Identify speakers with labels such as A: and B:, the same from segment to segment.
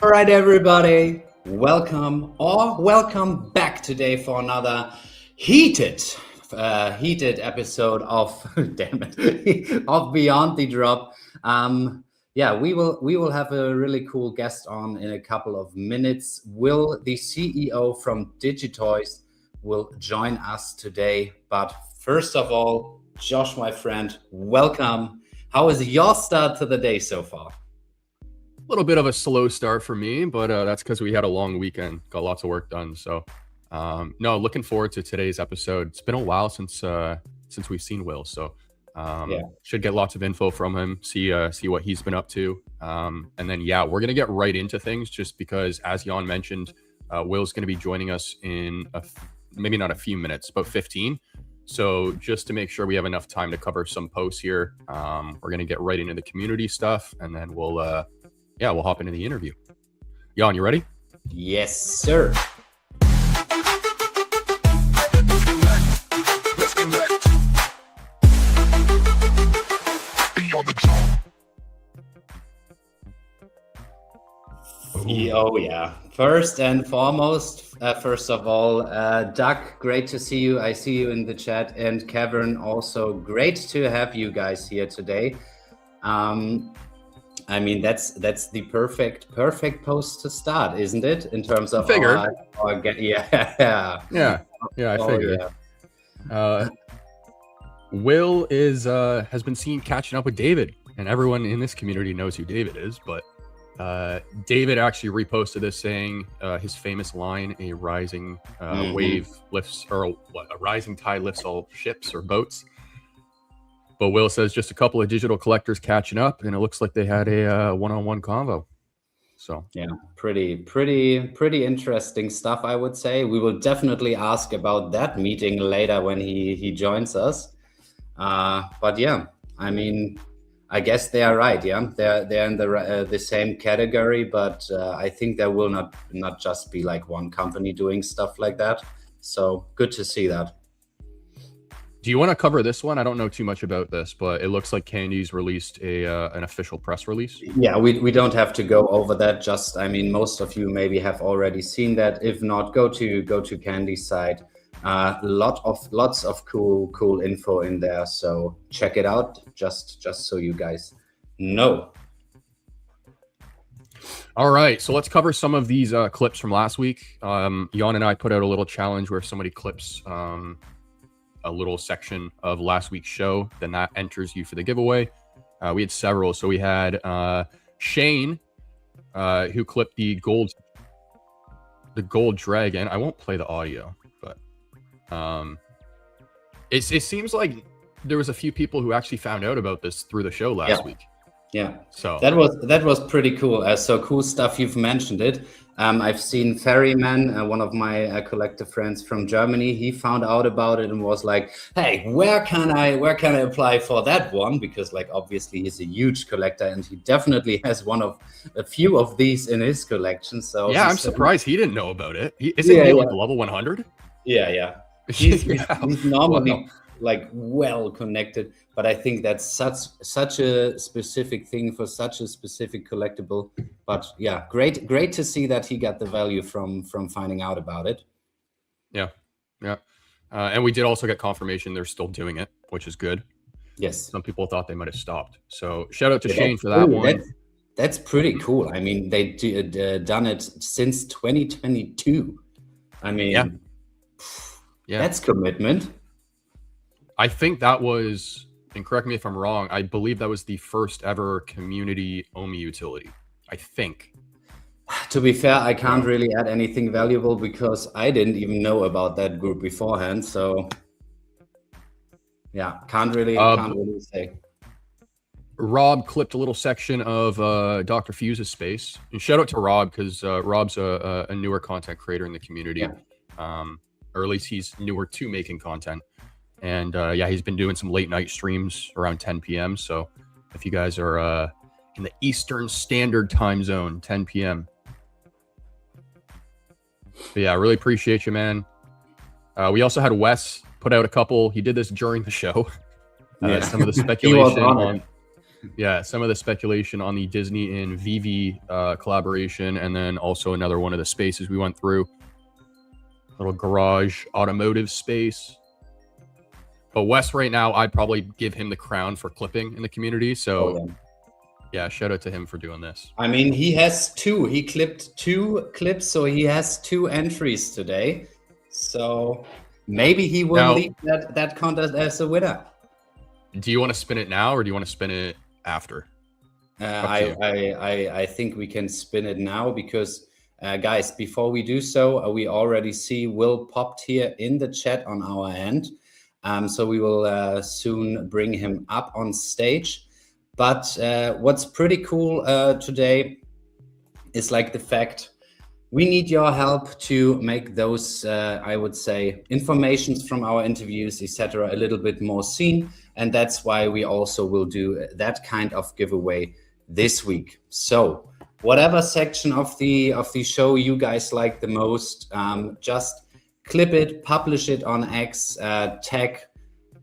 A: All right, everybody, welcome back today for another heated episode of of Beyond the Drop. We will have a really cool guest on in a couple of minutes. Will, the CEO from Digitoys, will join us today. But first of all, Josh, my friend, welcome. How is your start to the day so far?
B: A little bit of a slow start for me, but that's because we had a long weekend, got lots of work done. So no, looking forward to today's episode. It's been a while since we've seen Will, so should get lots of info from him, see what he's been up to, and then we're gonna get right into things, just because, as Jan mentioned, Will's gonna be joining us in maybe not a few minutes, but 15. So just to make sure we have enough time to cover some posts here, we're gonna get right into the community stuff, and then we'll hop into the interview. Jan, you ready?
A: Yes, sir. Oh yeah. First and foremost, first of all, Doug, great to see you. I see you in the chat, and Kevin, also great to have you guys here today. I mean, that's the perfect post to start, isn't it? In terms of
B: I figured. Will has been seen catching up with David, and everyone in this community knows who David is. But David actually reposted this, saying his famous line: "A rising wave lifts, or a rising tide lifts all ships or boats." But Will says just a couple of digital collectors catching up, and it looks like they had a one-on-one convo. So
A: yeah, pretty interesting stuff, I would say. We will definitely ask about that meeting later when he joins us. But yeah, I mean, I guess they are right. Yeah, they're in the same category, but I think there will not just be like one company doing stuff like that. So good to see that.
B: Do you want to cover this one? I don't know too much about this, but it looks like Candy's released an official press release.
A: Yeah, we don't have to go over that. Just, I mean, most of you maybe have already seen that. If not, go to Candy's site. Lots of cool info in there. So check it out. Just so you guys know.
B: All right, so let's cover some of these clips from last week. Jan and I put out a little challenge where if somebody clips a little section of last week's show, then that enters you for the giveaway. We had several. So we had Shane, who clipped the gold dragon. I won't play the audio, but it seems like there was a few people who actually found out about this through the show last week.
A: Yeah,
B: so
A: that was pretty cool. So cool stuff. You've mentioned it. I've seen Ferryman, one of my collector friends from Germany. He found out about it and was like, "Hey, where can I apply for that one?" Because like obviously he's a huge collector and he definitely has a few of these in his collection. So
B: yeah, I'm surprised he didn't know about it. Isn't he like level 100?
A: Yeah. He's normally like well connected, but I think that's such a specific thing for such a specific collectible. But yeah, great to see that he got the value from finding out about it.
B: Yeah. And we did also get confirmation they're still doing it, which is good.
A: Yes,
B: some people thought they might have stopped, so shout out to Shane for that one.
A: That's pretty cool. I mean, they done it since 2022. I mean, that's commitment.
B: I think that was, and correct me if I'm wrong, I believe that was the first ever community OMI utility, I think.
A: To be fair, I can't really add anything valuable because I didn't even know about that group beforehand. So yeah, can't really say.
B: Rob clipped a little section of Dr. Fuse's space. And shout out to Rob, because Rob's a newer content creator in the community. Or at least he's newer to making content. And he's been doing some late night streams around 10 p.m. So if you guys are in the Eastern Standard Time Zone, 10 p.m. But yeah, I really appreciate you, man. We also had Wes put out a couple. He did this during the show. Some of the speculation some of the speculation on the Disney and VeVe collaboration, and then also another one of the spaces we went through. Little garage automotive space. But Wes right now, I'd probably give him the crown for clipping in the community. So yeah, shout out to him for doing this.
A: I mean, he has two. He clipped 2 clips, so he has 2 entries today. So maybe he will lead that contest as a winner.
B: Do you want to spin it now, or do you want to spin it after?
A: I think we can spin it now because, guys, before we do so, we already see Will popped here in the chat on our end. So we will soon bring him up on stage. But what's pretty cool today is like the fact we need your help to make those, I would say, informations from our interviews, etc., a little bit more seen. And that's why we also will do that kind of giveaway this week. So whatever section of the show you guys like the most, just clip it, publish it on X, tag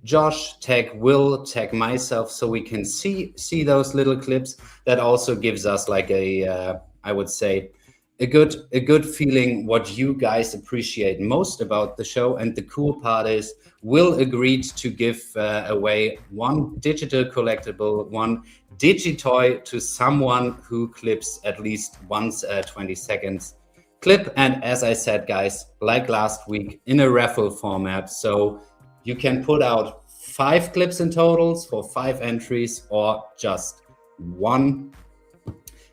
A: Josh, tag Will, tag myself, so we can see those little clips. That also gives us like a, I would say, a good feeling what you guys appreciate most about the show. And the cool part is Will agreed to give away 1 digital collectible, 1 Digitoy to someone who clips at least once 20 seconds clip. And as I said, guys, like last week, in a raffle format. So you can put out 5 clips in totals for 5 entries, or just 1.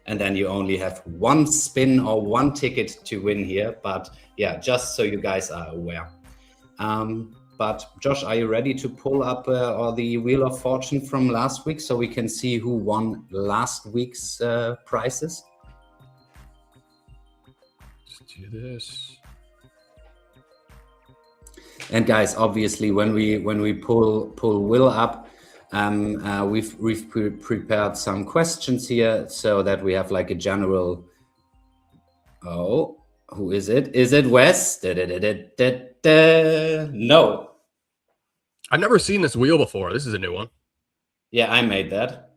A: And then you only have 1 spin or 1 ticket to win here. But yeah, just so you guys are aware. But Josh, are you ready to pull up the Wheel of Fortune from last week so we can see who won last week's prizes?
B: Let's do this.
A: And guys, obviously, when we pull Will up, we've prepared some questions here so that we have like a general. Oh, who is it? Is it Wes? No.
B: I've never seen this wheel before. This is a new one.
A: Yeah, I made that.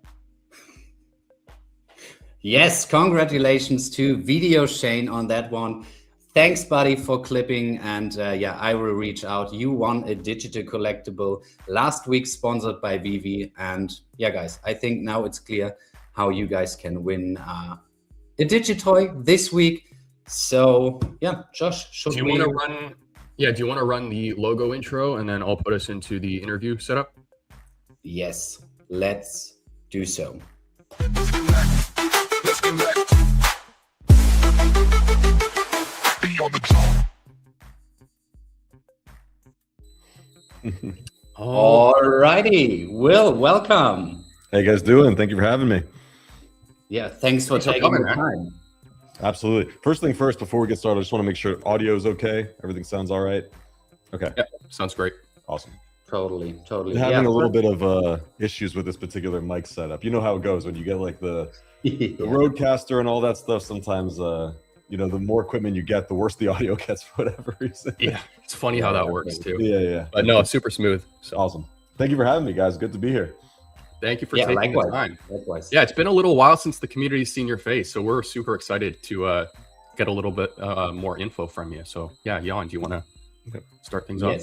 A: Yes, congratulations to Video Shane on that one. Thanks, buddy, for clipping. And yeah, I will reach out. You won a digital collectible last week, sponsored by VeVe. And yeah, guys, I think now it's clear how you guys can win a Digitoy this week. So yeah, Josh, do you want
B: to run the logo intro, and then I'll put us into the interview setup?
A: Yes, let's do so. Alrighty, Will, welcome.
C: How you guys doing? Thank you for having me.
A: Yeah, thanks for taking the time.
C: Absolutely. First thing first, before we get started, I just want to make sure audio is okay. Everything sounds all right. Okay.
B: Yeah, sounds great.
C: Awesome.
A: Totally.
C: Been having a little bit of issues with this particular mic setup. You know how it goes when you get like the Roadcaster and all that stuff. Sometimes, you know, the more equipment you get, the worse the audio gets for whatever reason.
B: Yeah, it's funny how that works too.
C: Yeah.
B: But no, it's super smooth. So.
C: Awesome. Thank you for having me, guys. Good to be here.
B: Thank you for taking the time.
A: Likewise.
B: Yeah, it's been a little while since the community's seen your face, so we're super excited to get a little bit more info from you. So yeah, Jan, do you want to start things off?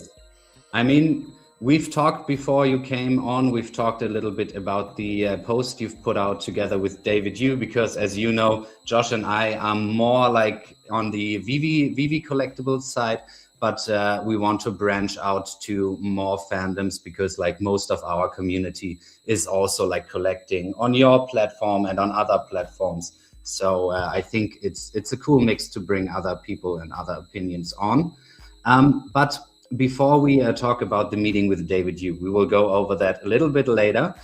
A: I mean, we've talked before you came on. We've talked a little bit about the post you've put out together with David Yu, because as you know, Josh and I are more like on the VeVe collectibles side. But we want to branch out to more fandoms, because like most of our community is also like collecting on your platform and on other platforms. So I think it's a cool mix to bring other people and other opinions on. But before we talk about the meeting with David Yu, we will go over that a little bit later.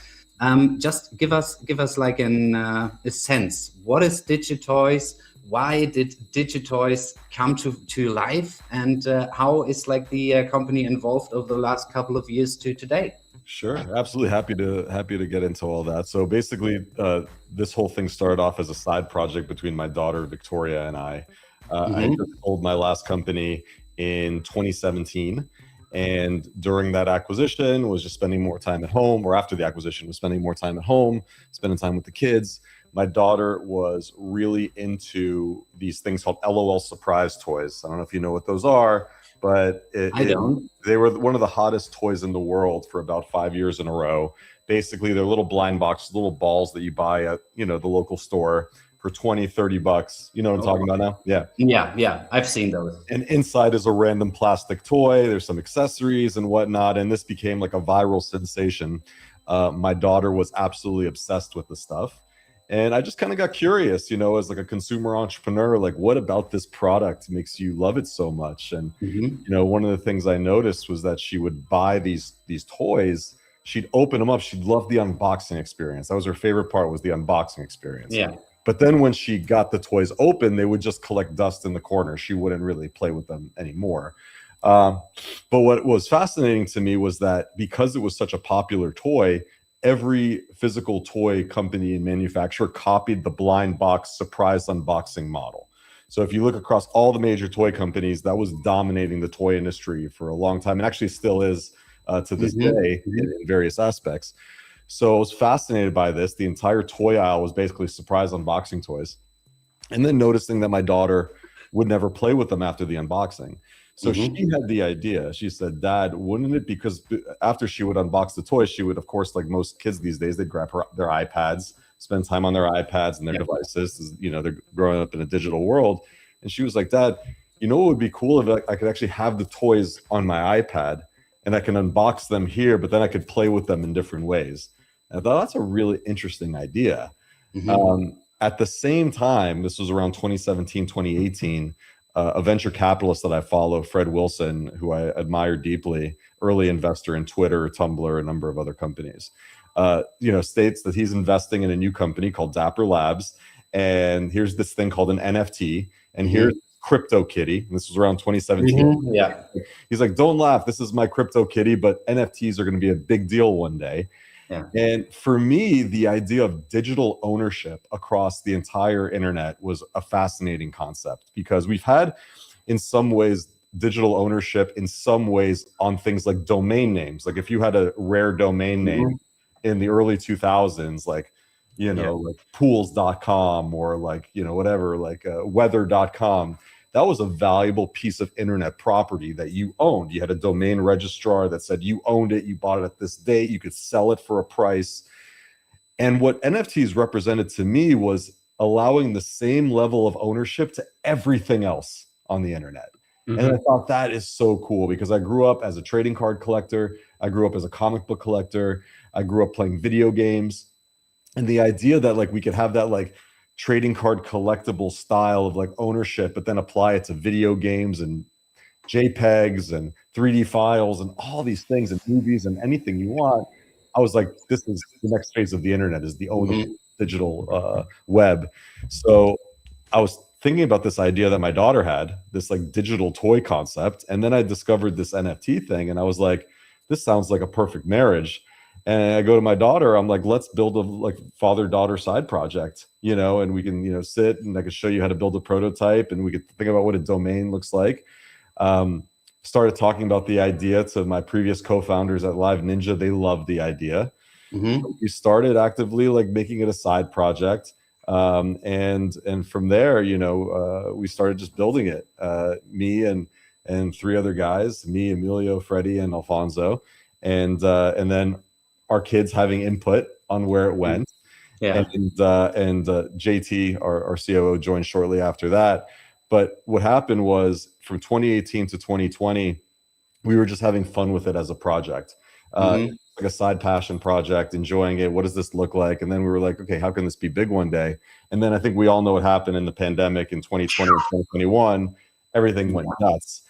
A: Just give us like a sense. What is Digitoys? Why did Digitoys come to life, and how is like the company involved over the last couple of years to today?
C: Sure, absolutely happy to get into all that. So basically, this whole thing started off as a side project between my daughter Victoria and I. I had just sold my last company in 2017, and during that acquisition, was just spending more time at home, or after the acquisition, was spending more time at home, spending time with the kids. My daughter was really into these things called LOL surprise toys. I don't know if you know what those are, but
A: I don't.
C: they were one of the hottest toys in the world for about 5 years in a row. Basically, they're little blind box, little balls that you buy at, the local store for 20, 30 bucks. You know what I'm talking about now? Yeah.
A: Yeah. I've seen those.
C: And inside is a random plastic toy. There's some accessories and whatnot. And this became like a viral sensation. My daughter was absolutely obsessed with the stuff. And I just kind of got curious, as like a consumer entrepreneur, like what about this product makes you love it so much? And, one of the things I noticed was that she would buy these toys. She'd open them up. She'd love the unboxing experience. That was her favorite part, was the unboxing experience.
A: Yeah.
C: But then when she got the toys open, they would just collect dust in the corner. She wouldn't really play with them anymore. But what was fascinating to me was that because it was such a popular toy, every physical toy company and manufacturer copied the blind box surprise unboxing model. So if you look across all the major toy companies, that was dominating the toy industry for a long time, and actually still is to this day in various aspects. So I was fascinated by this. The entire toy aisle was basically surprise unboxing toys. And then noticing that my daughter would never play with them after the unboxing. So she had the idea. She said, "Dad, wouldn't it?" Because after she would unbox the toys, she would, of course, like most kids these days, they'd grab their iPads, spend time on their iPads and their devices. They're growing up in a digital world. And she was like, "Dad, what would be cool if I could actually have the toys on my iPad and I can unbox them here, but then I could play with them in different ways." And I thought that's a really interesting idea. At the same time, this was around 2017, 2018, a venture capitalist that I follow, Fred Wilson, who I admire deeply, early investor in Twitter, Tumblr, a number of other companies, states that he's investing in a new company called Dapper Labs. And here's this thing called an NFT. And here's Crypto Kitty. And this was around 2017.
A: Yeah.
C: He's like, "Don't laugh. This is my Crypto Kitty, but NFTs are going to be a big deal one day."
A: Yeah.
C: And for me, the idea of digital ownership across the entire internet was a fascinating concept, because we've had, in some ways, digital ownership in some ways on things like domain names. Like if you had a rare domain name in the early 2000s, like, like pools.com or like, whatever, like weather.com, that was a valuable piece of internet property that you owned. You had a domain registrar that said you owned it, you bought it at this date, you could sell it for a price. And what NFTs represented to me was allowing the same level of ownership to everything else on the internet. And I thought that is so cool, because I grew up as a trading card collector. I grew up as a comic book collector. I grew up playing video games. And the idea that like we could have that like trading card collectible style of like ownership, but then apply it to video games and JPEGs and 3D files and all these things and movies and anything you want. I was like, this is the next phase of the internet, is the ownable digital web. So I was thinking about this idea that my daughter had, this like digital toy concept. And then I discovered this NFT thing, and I was like, this sounds like a perfect marriage. And I go to my daughter, I'm like, let's build a like father-daughter side project, and we can, sit and I can show you how to build a prototype, and we could think about what a domain looks like. Started talking about the idea to my previous co-founders at Live Ninja. They loved the idea. We started actively like making it a side project. And from there, we started just building it. Me and three other guys, me, Emilio, Freddie, and Alfonso. And then our kids having input on where it went. And JT, our COO, joined shortly after that. But what happened was, from 2018 to 2020, we were just having fun with it as a project, like a side passion project, enjoying it. What does this look like? And then we were like, okay, how can this be big one day? And then I think we all know what happened in the pandemic in 2020 and 2021. Everything went nuts.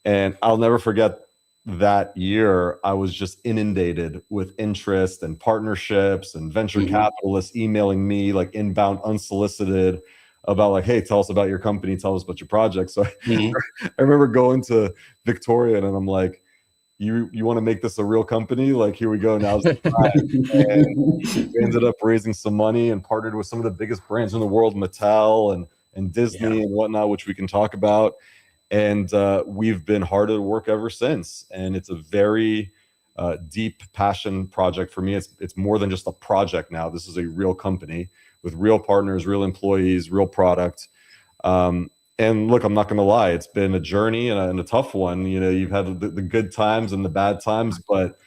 C: And I'll never forget that year. I was just inundated with interest and partnerships and venture capitalists emailing me like inbound, unsolicited, about like, hey, tell us about your company, tell us about your project. So I remember going to Victoria and I'm like, you want to make this a real company? Like, here we go. Now's the time. And we ended up raising some money and partnered with some of the biggest brands in the world, Mattel and Disney and whatnot, which we can talk about. And we've been hard at work ever since. And it's a very deep passion project for me. It's more than just a project now. This is a real company with real partners, real employees, real product. And look, I'm not going to lie, it's been a journey and a tough one. You know, you've had the good times and the bad times, but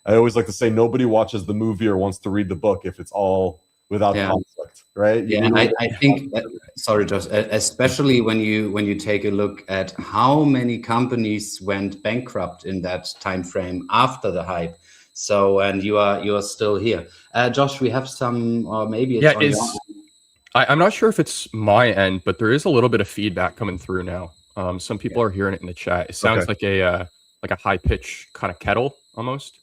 C: I always like to say nobody watches the movie or wants to read the book if it's all without conflict, right?
A: And I think that, sorry, Josh, especially when you take a look at how many companies went bankrupt in that time frame after the hype. So, and you are still here. Josh, we have some, or maybe it's on your...
B: I'm not sure if it's my end, but there is a little bit of feedback coming through now. Some people are hearing it in the chat. It sounds like a high pitch kind of kettle almost.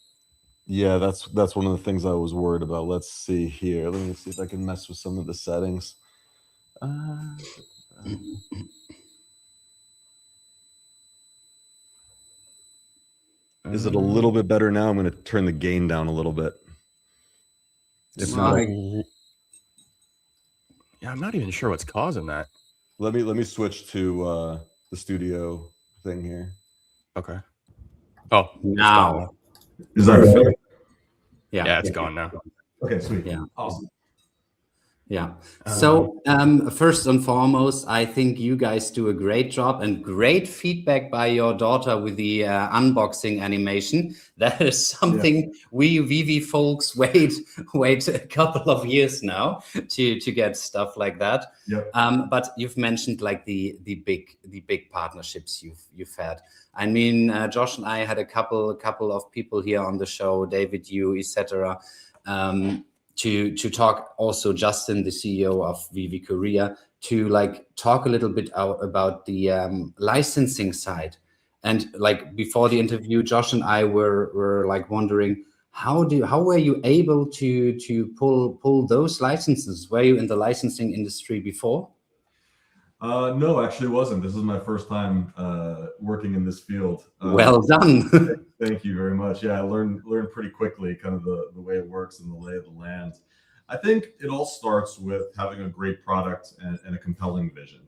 C: Yeah, that's one of the things I was worried about. Let's see here. Let me see if I can mess with some of the settings. Is it a little bit better now? I'm going to turn the gain down a little bit. If not,
B: yeah, I'm not even sure what's causing that.
C: Let me switch to the studio thing here.
B: Okay. Oh,
A: now
C: is that better?
B: Yeah, it's gone now.
C: Okay, sweet.
A: Yeah,
C: awesome.
A: Yeah. So first and foremost, I think you guys do a great job and great feedback by your daughter with the unboxing animation. That is something we VeVe folks wait a couple of years now to get stuff like that.
C: Yep.
A: But you've mentioned like the big partnerships you've had. I mean, Josh and I had a couple of people here on the show, David, you, etc. To talk also Justin, the CEO of VeVe Korea, to like talk a little bit about the licensing side. And like before the interview, Josh and I were like wondering how were you able to pull those licenses? Were you in the licensing industry before?
C: No, actually wasn't. This is my first time working in this field.
A: Well done.
C: Thank you very much. Yeah, I learned pretty quickly kind of the way it works and the lay of the land. I think it all starts with having a great product and a compelling vision.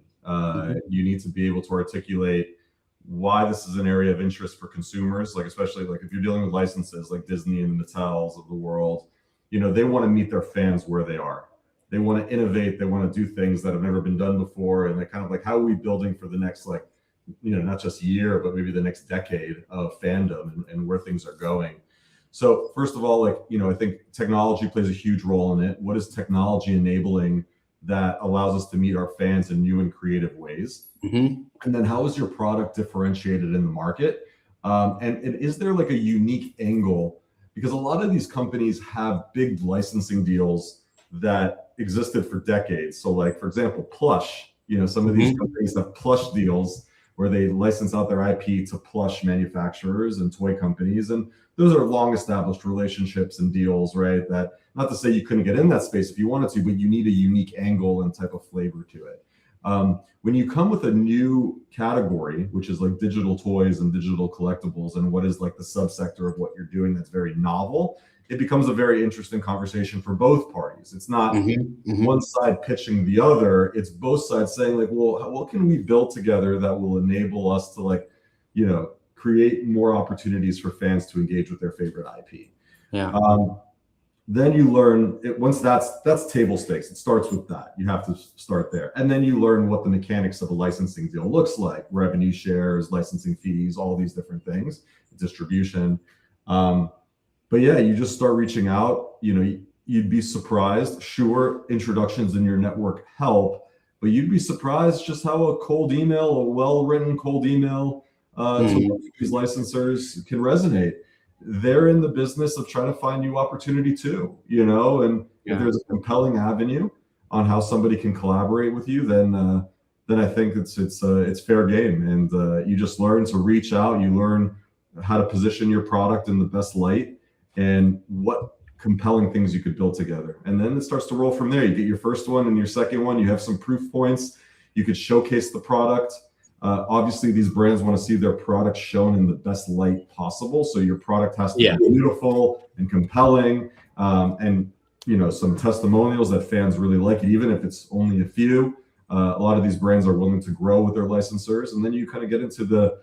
C: You need to be able to articulate why this is an area of interest for consumers, like especially like if you're dealing with licenses like Disney and Mattels of the world, you know, they want to meet their fans where they are. They want to innovate. They want to do things that have never been done before. And they're kind of like, how are we building for the next, like, you know, not just year, but maybe the next decade of fandom and where things are going. So first of all, like, you know, I think technology plays a huge role in it. What is technology enabling that allows us to meet our fans in new and creative ways? And then how is your product differentiated in the market? And is there like a unique angle? Because a lot of these companies have big licensing deals that existed for decades. So like, for example, plush, you know, some of these companies have plush deals where they license out their IP to plush manufacturers and toy companies. And those are long established relationships and deals, right? That, not to say you couldn't get in that space if you wanted to, but you need a unique angle and type of flavor to it. When you come with a new category, which is like digital toys and digital collectibles, and what is like the subsector of what you're doing that's very novel, it becomes a very interesting conversation for both parties. It's not one side pitching the other. It's both sides saying like, well, what can we build together that will enable us to, like, you know, create more opportunities for fans to engage with their favorite IP. Yeah. Then you learn it, once that's table stakes. It starts with that. You have to start there. And then you learn what the mechanics of a licensing deal looks like: revenue shares, licensing fees, all these different things, distribution. But yeah, you just start reaching out. You know, you'd be surprised. Sure, introductions in your network help, but you'd be surprised just how a cold email, a well-written cold email to these licensors can resonate. They're in the business of trying to find new opportunity too, you know, and if there's a compelling avenue on how somebody can collaborate with you, then I think it's fair game. And you just learn to reach out. You learn how to position your product in the best light and what compelling things you could build together. And then it starts to roll from there. You get your first one and your second one, you have some proof points. You could showcase the product. Obviously, these brands want to see their product shown in the best light possible. So your product has to
A: Yeah.
C: be beautiful and compelling, and some testimonials that fans really like it, even if it's only a few. A lot of these brands are willing to grow with their licensors, and then you kind of get into the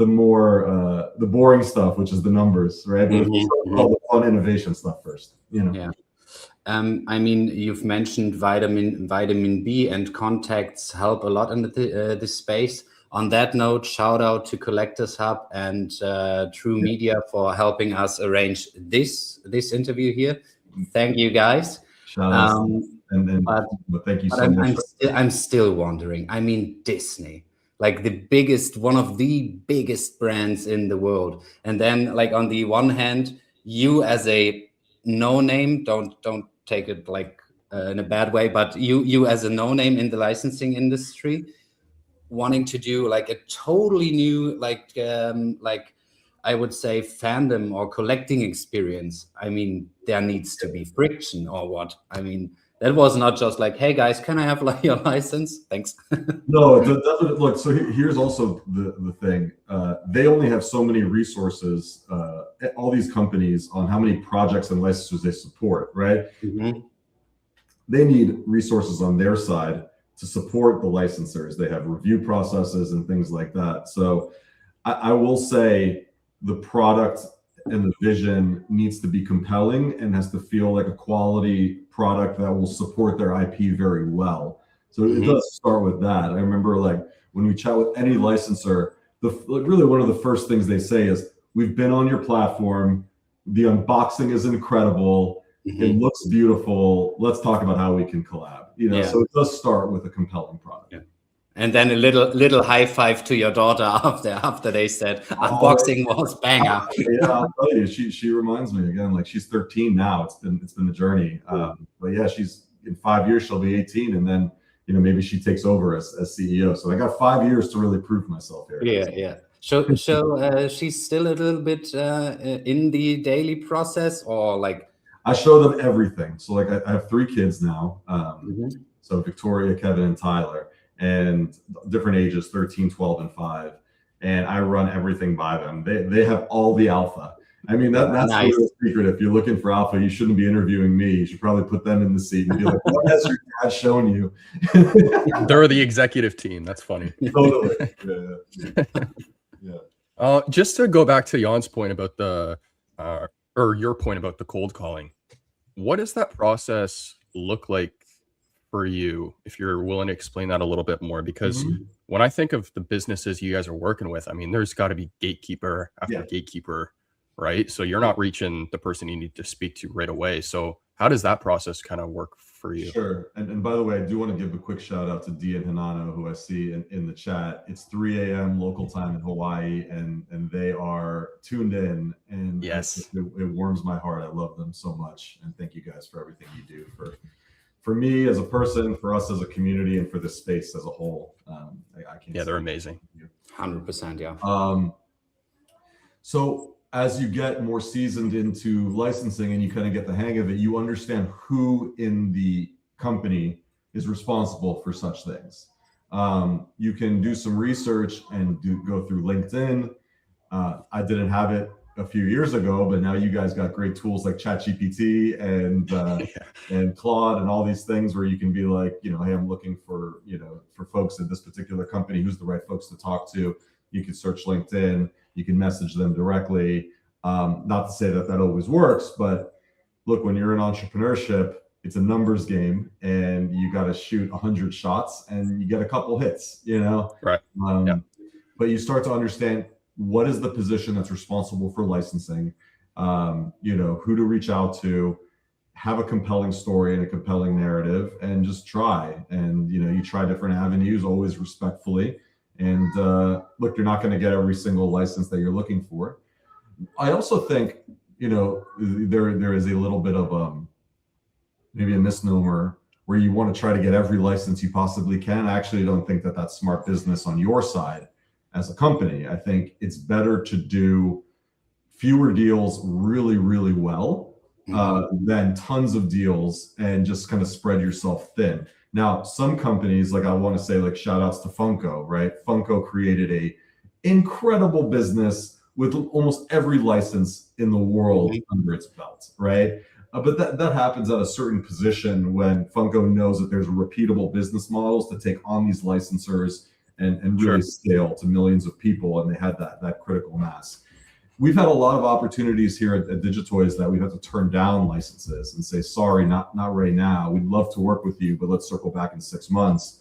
C: more the boring stuff, which is the numbers, right? All the fun innovation stuff first.
A: Yeah. I mean, you've mentioned vitamin B and contacts help a lot in this space. On that note, shout out to Collectors Hub and True Media for helping us arrange this interview here. Thank you, guys.
C: Shout out. But thank you so much.
A: I'm still wondering. I mean, Disney, like one of the biggest brands in the world, and then like on the one hand, you as a no name, don't take it like in a bad way, but you as a no name in the licensing industry, wanting to do like a totally new like I would say fandom or collecting experience. I mean, there needs to be friction or what? I mean, that was not just like, hey guys, can I have like your license? Thanks.
C: No, definitely. Look, so here's also the thing. They only have so many resources, all these companies, on how many projects and licenses they support, right? They need resources on their side to support the licensors. They have review processes and things like that. So I will say the product and the vision needs to be compelling and has to feel like a quality product that will support their IP very well. So it does start with that. I remember like when we chat with any licensor, really one of the first things they say is, we've been on your platform. The unboxing is incredible. It looks beautiful. Let's talk about how we can collab. So it does start with a compelling product.
A: And then a little high five to your daughter after they said unboxing was banger.
C: Yeah, I'll tell you, she reminds me again, like she's 13 now. It's been a journey. But yeah, she's in 5 years she'll be 18, and then maybe she takes over as CEO. So I got 5 years to really prove myself here.
A: Yeah. So she's still a little bit in the daily process, or like.
C: I show them everything. So like I have 3 kids now. So Victoria, Kevin, and Tyler, and different ages, 13, 12, and 5. And I run everything by them. They have all the alpha. I mean, that's nice. The real secret. If you're looking for alpha, you shouldn't be interviewing me. You should probably put them in the seat and be like, what has your dad shown you?
B: They're the executive team. That's funny.
C: Totally. Yeah.
B: Just to go back to Jan's point about or your point about the cold calling, what does that process look like for you, if you're willing to explain that a little bit more? Because when I think of the businesses you guys are working with, I mean, there's got to be gatekeeper after gatekeeper, right? So you're not reaching the person you need to speak to right away. So how does that process kind of work for you?
C: Sure. And by the way, I do want to give a quick shout out to Dia and Hinano, who I see in the chat. It's 3 a.m. local time in Hawaii, and they are tuned in. And
B: yes,
C: it warms my heart. I love them so much. And thank you guys for everything you do for me as a person, for us as a community, and for this space as a whole. I can't.
B: Yeah, they're amazing.
A: 100%. Yeah.
C: So as you get more seasoned into licensing and you kind of get the hang of it, you understand who in the company is responsible for such things. You can do some research and go through LinkedIn. I didn't have it a few years ago, but now you guys got great tools like ChatGPT and Claude and all these things where you can be like, hey, I'm looking for folks in this particular company. Who's the right folks to talk to? You can search LinkedIn. You can message them directly. Not to say that always works, but look, when you're in entrepreneurship, it's a numbers game, and you got to shoot 100 shots and you get a couple hits,
B: Right.
C: But you start to understand what is the position that's responsible for licensing, who to reach out to, have a compelling story and a compelling narrative, and just try. And, you try different avenues, always respectfully. And look, you're not going to get every single license that you're looking for. I also think, there is a little bit of maybe a misnomer where you want to try to get every license you possibly can. I actually don't think that that's smart business on your side as a company. I think it's better to do fewer deals really, really well than tons of deals and just kind of spread yourself thin.
D: Now, some companies, like I want to say, like shout outs to Funko, right? Funko created a incredible business with almost every license in the world under its belt, right? But that happens at a certain position when Funko knows that there's repeatable business models to take on these licensors and really scale to millions of people, and they had that critical mass. We've had a lot of opportunities here at Digitoys that we've had to turn down licenses and say, sorry, not right now. We'd love to work with you, but let's circle back in 6 months.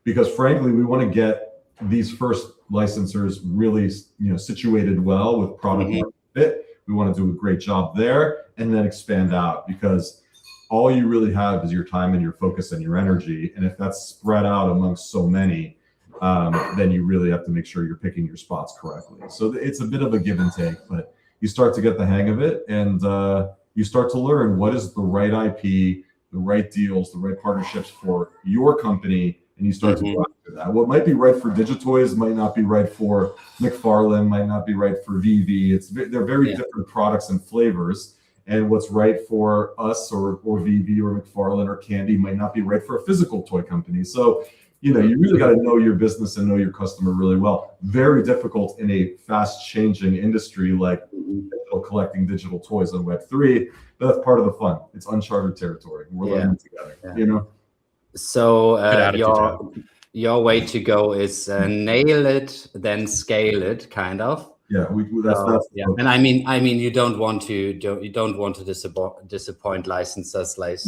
D: Because frankly, we want to get these first licensors really, situated well with product market fit. We want to do a great job there and then expand out, because all you really have is your time and your focus and your energy. And if that's spread out amongst so many, then you really have to make sure you're picking your spots correctly. So it's a bit of a give and take, but you start to get the hang of it, and you start to learn what is the right IP, the right deals, the right partnerships for your company, and you start to go after that. What might be right for Digitoys might not be right for McFarlane, might not be right for VeVe. They're very different products and flavors. And what's right for us or VeVe or McFarlane or Candy might not be right for a physical toy company. So, you really got to know your business and know your customer really well. Very difficult in a fast changing industry like collecting digital toys on Web3. But that's part of the fun. It's uncharted territory. We're learning together,
A: So your way to go is nail it, then scale it, kind of.
D: Yeah, that's
A: and I mean, you don't want to disappoint licensors like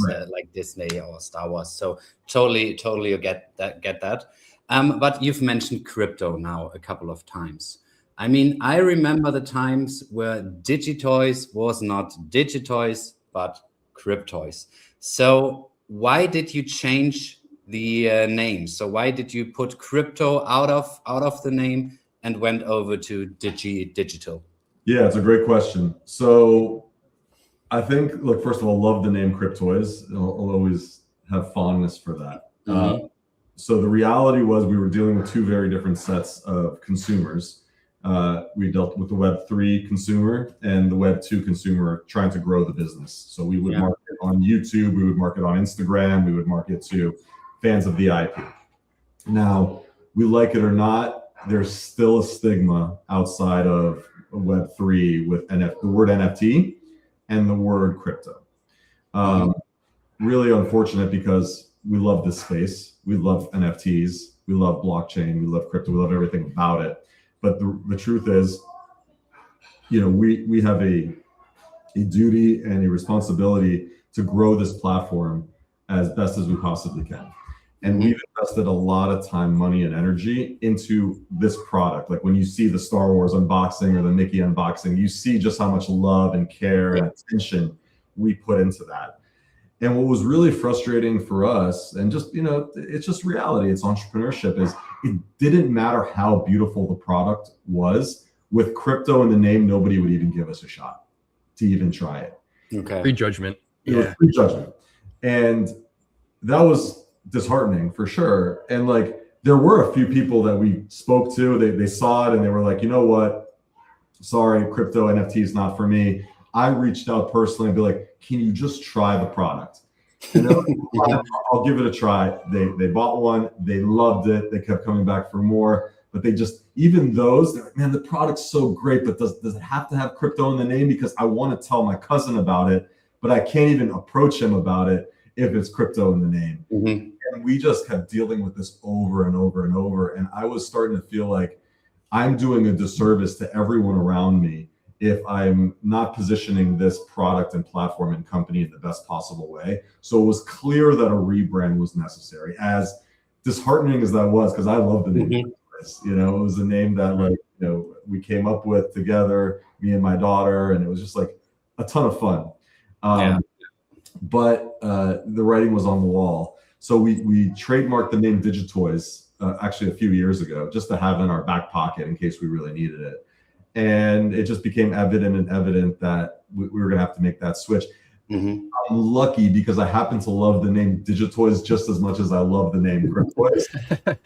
A: Disney or Star Wars. So totally, you get that. But you've mentioned crypto now a couple of times. I mean, I remember the times where Digitoys was not Digitoys but Cryptoys. So why did you change the name? So why did you put crypto out of the name and went over to digital?
D: Yeah, it's a great question. So I think, look, first of all, love the name Cryptoys. I'll always have fondness for that. So the reality was we were dealing with two very different sets of consumers. We dealt with the Web3 consumer and the Web2 consumer trying to grow the business. So we would market on YouTube, we would market on Instagram, we would market to fans of the IP. Now, we like it or not, there's still a stigma outside of Web3 with the word NFT and the word crypto. Really unfortunate, because we love this space. We love NFTs. We love blockchain. We love crypto. We love everything about it. But the truth is, we have a duty and a responsibility to grow this platform as best as we possibly can. And we've invested a lot of time, money, and energy into this product. Like when you see the Star Wars unboxing or the Mickey unboxing, you see just how much love and care and attention we put into that. And what was really frustrating for us, and just, it's just reality, it's entrepreneurship, is it didn't matter how beautiful the product was. With crypto in the name, nobody would even give us a shot to even try it.
A: Okay.
B: Prejudgment.
D: It was prejudgment. And that was disheartening for sure. And there were a few people that we spoke to, they saw it and they were like, you know what, sorry, crypto NFT is not for me. I reached out personally and be like, can you just try the product? I'll give it a try. They bought one, they loved it, they kept coming back for more. But they just, even those, they're like, man, the product's so great, but does it have to have crypto in the name? Because I want to tell my cousin about it, but I can't even approach him about it if it's crypto in the name. And we just kept dealing with this over and over and over. And I was starting to feel like I'm doing a disservice to everyone around me if I'm not positioning this product and platform and company in the best possible way. So it was clear that a rebrand was necessary, as disheartening as that was, because I love the name. It was a name that we came up with together, me and my daughter, and it was just like a ton of fun. But the writing was on the wall. So we trademarked the name Digitoys actually a few years ago, just to have in our back pocket in case we really needed it. And it just became evident that we were going to have to make that switch. I'm lucky because I happen to love the name Digitoys just as much as I love the name Cryptoys. I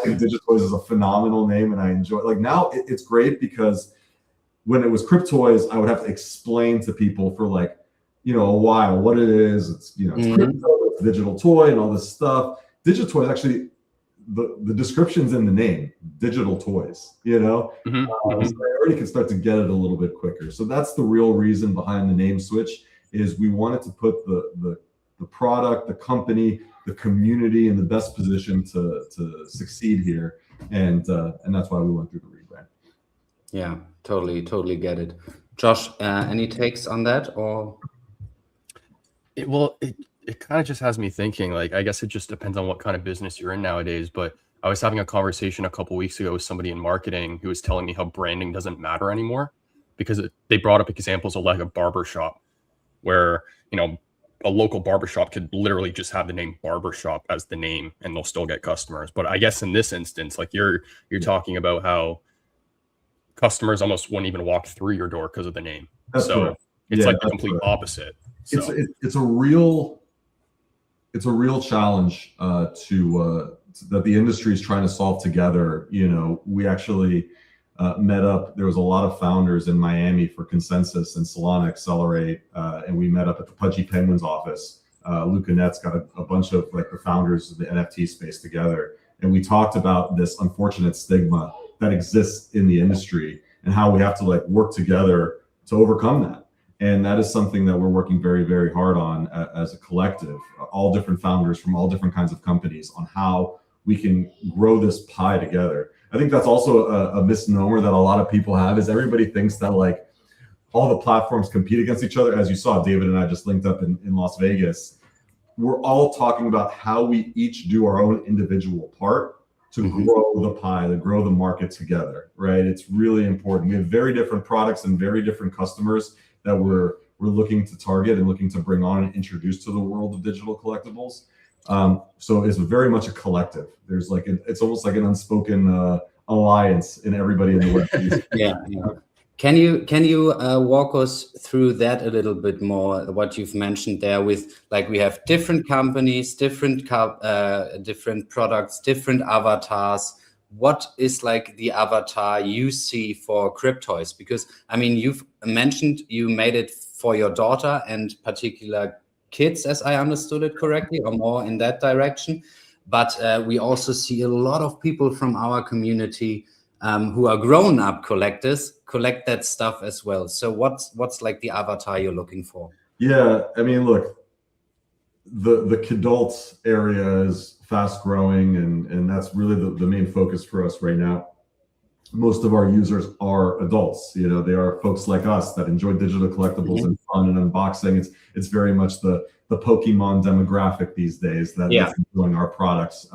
D: think Digitoys is a phenomenal name, and I enjoy it. Now it's great, because when it was Cryptoys, I would have to explain to people for a while what it is. It's it's crypto, it's digital toy and all this stuff. Digitoy is actually the description's in the name, digital toys, you know? So I already can start to get it a little bit quicker. So that's the real reason behind the name switch, is we wanted to put the product, the company, the community in the best position to succeed here. And that's why we went through the rebrand.
A: Yeah, totally get it. Josh, any takes on that? Or
B: it kind of just has me thinking, like, I guess it just depends on what kind of business you're in nowadays. But I was having a conversation a couple weeks ago with somebody in marketing who was telling me how branding doesn't matter anymore, because they brought up examples of like a barbershop where, you know, a local barbershop could literally just have the name barbershop as the name and they'll still get customers. But I guess in this instance, like you're talking about how customers almost wouldn't even walk through your door because of the name. It's like the complete opposite. So.
D: It's a real challenge that the industry is trying to solve together. You know, we actually met up. There was a lot of founders in Miami for Consensus and Solana Accelerate, and we met up at the Pudgy Penguins office. Luca Net's got a bunch of like the founders of the NFT space together, and we talked about this unfortunate stigma that exists in the industry and how we have to like work together to overcome that. And that is something that we're working very, very hard on as a collective, all different founders from all different kinds of companies, on how we can grow this pie together. I think that's also a misnomer that a lot of people have, is everybody thinks that like all the platforms compete against each other. As you saw, David and I just linked up in Las Vegas. We're all talking about how we each do our own individual part to grow the pie, to grow the market together, right? It's really important. We have very different products and very different customers that we're looking to target and looking to bring on and introduce to the world of digital collectibles. So it's very much a collective. There's like it's almost like an unspoken alliance in everybody in the web.
A: Yeah. Can you walk us through that a little bit more? What you've mentioned there, with like we have different companies, different products, different avatars. What is like the avatar you see for Cryptoys? Because I mean, you've mentioned you made it for your daughter and particular kids, as I understood it correctly, or more in that direction. But we also see a lot of people from our community who are grown-up collectors collect that stuff as well. So what's like the avatar you're looking for?
D: Yeah, I mean, look, the kidult area is fast growing, and that's really the main focus for us right now. Most of our users are adults. You know, they are folks like us that enjoy digital collectibles and fun and unboxing. It's very much the Pokemon demographic these days that's enjoying our products.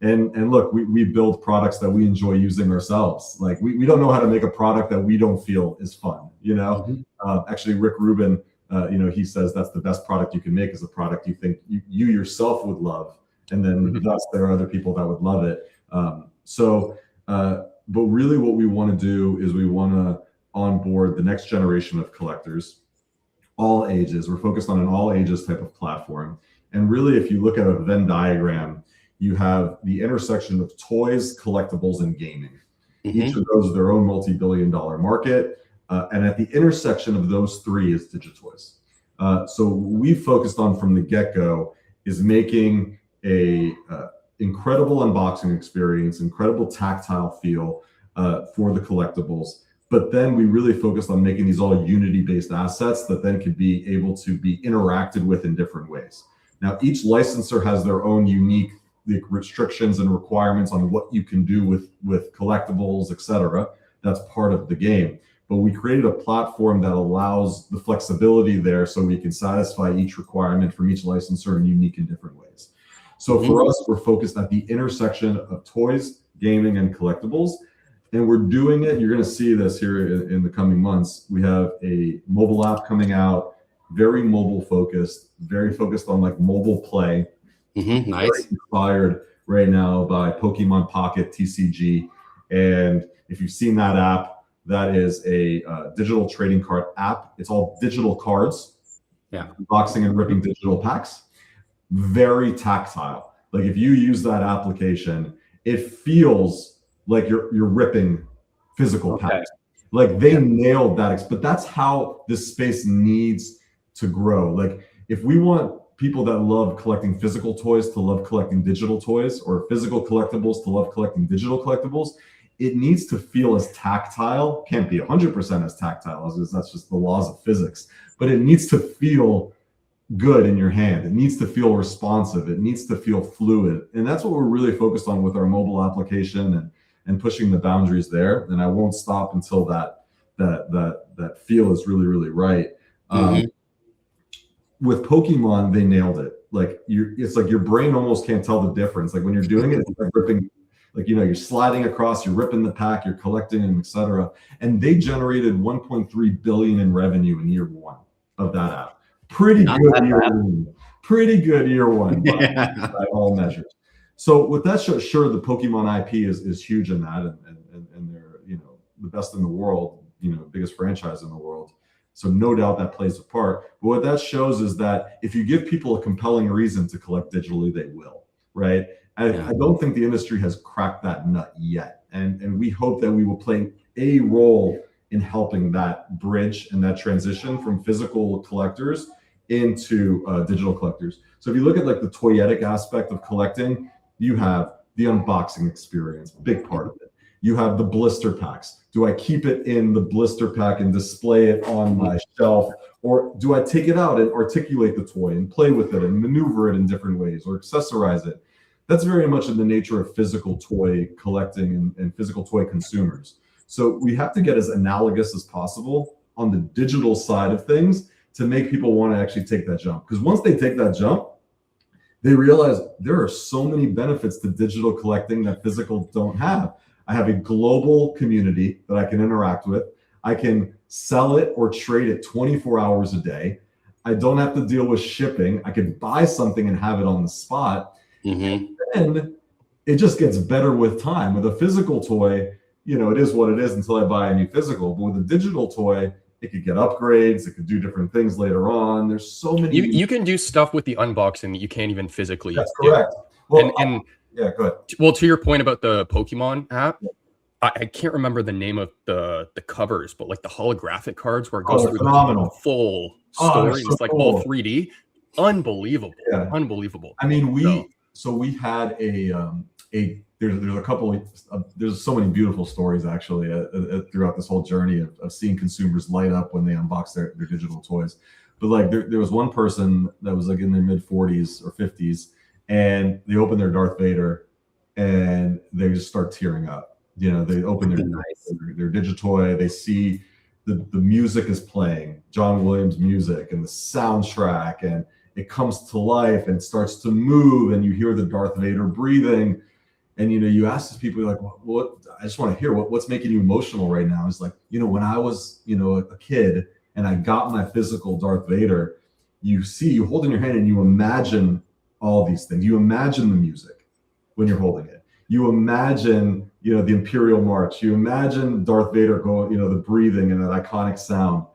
D: And look, we build products that we enjoy using ourselves. Like we don't know how to make a product that we don't feel is fun. You know, actually, Rick Rubin, you know, he says that's the best product you can make, is a product you think you yourself would love, and then thus there are other people that would love it. But really, what we want to do is we want to onboard the next generation of collectors, all ages. We're focused on an all ages type of platform. And really, if you look at a Venn diagram, you have the intersection of toys, collectibles, and gaming. Each of those is their own multi-billion-dollar market. And at the intersection of those three is Digitoys. So what we focused on from the get-go is making a incredible unboxing experience, incredible tactile feel for the collectibles. But then we really focused on making these all Unity-based assets that then could be able to be interacted with in different ways. Now, each licensor has their own unique restrictions and requirements on what you can do with collectibles, etc. That's part of the game. But we created a platform that allows the flexibility there, so we can satisfy each requirement from each licensor in unique and different ways. So for us, we're focused at the intersection of toys, gaming, and collectibles. And we're doing it. You're going to see this here in the coming months. We have a mobile app coming out, very mobile focused, very focused on like mobile play.
A: Nice.
D: Very inspired right now by Pokemon Pocket TCG. And if you've seen that app, that is a digital trading card app. It's all digital cards, unboxing and ripping digital packs. Very tactile. Like if you use that application, it feels like you're ripping physical packs. Like they nailed that. But that's how this space needs to grow. Like if we want people that love collecting physical toys to love collecting digital toys, or physical collectibles to love collecting digital collectibles. It needs to feel as tactile. Can't be 100% as tactile, as that's just the laws of physics, but it needs to feel good in your hand. It needs to feel responsive. It needs to feel fluid. And that's what we're really focused on with our mobile application and pushing the boundaries there. And I won't stop until that feel is really, really right. With Pokemon, they nailed it. Like it's like your brain almost can't tell the difference. Like when you're doing it, it's like ripping, like, you know, you're sliding across, you're ripping the pack, you're collecting them, etc. And they generated 1.3 billion in revenue in year one of that app. Pretty good year one. Pretty good year one by all measures. So with that, sure, the Pokemon IP is huge in that, and they're, you know, the best in the world, you know, biggest franchise in the world. So no doubt that plays a part. But what that shows is that if you give people a compelling reason to collect digitally, they will, right? I don't think the industry has cracked that nut yet. And we hope that we will play a role in helping that bridge and that transition from physical collectors into digital collectors. So if you look at like the toyetic aspect of collecting, you have the unboxing experience, big part of it. You have the blister packs. Do I keep it in the blister pack and display it on my shelf? Or do I take it out and articulate the toy and play with it and maneuver it in different ways or accessorize it? That's very much in the nature of physical toy collecting and physical toy consumers. So we have to get as analogous as possible on the digital side of things to make people want to actually take that jump. Because once they take that jump, they realize there are so many benefits to digital collecting that physical don't have. I have a global community that I can interact with. I can sell it or trade it 24 hours a day. I don't have to deal with shipping. I can buy something and have it on the spot. And then it just gets better with time. With a physical toy, you know, it is what it is until I buy a new physical. But with a digital toy, it could get upgrades. It could do different things later on. There's so many.
B: You can do stuff with the unboxing that you can't even physically.
D: That's correct. Well,
B: and
D: yeah, go ahead.
B: Well, to your point about the Pokemon app, I can't remember the name of the covers, but like the holographic cards where it goes through the full story. It's like all 3D. Unbelievable. Yeah. Unbelievable.
D: I mean, we had there's a couple of, there's so many beautiful stories actually throughout this whole journey of seeing consumers light up when they unbox their digital toys. But like there was one person that was like in their mid 40s or 50s, and they opened their Darth Vader and they just start tearing up. You know, they open their Digitoy, they see the music is playing, John Williams music and the soundtrack, and it comes to life and starts to move, and you hear the Darth Vader breathing. And, you know, you ask these people, like, what? I just want to hear what's making you emotional right now. It's like, you know, when I was, you know, a kid and I got my physical Darth Vader, you hold in your hand and you imagine all these things. You imagine the music when you're holding it. You imagine, you know, the Imperial March. You imagine Darth Vader going, you know, the breathing and that iconic sound.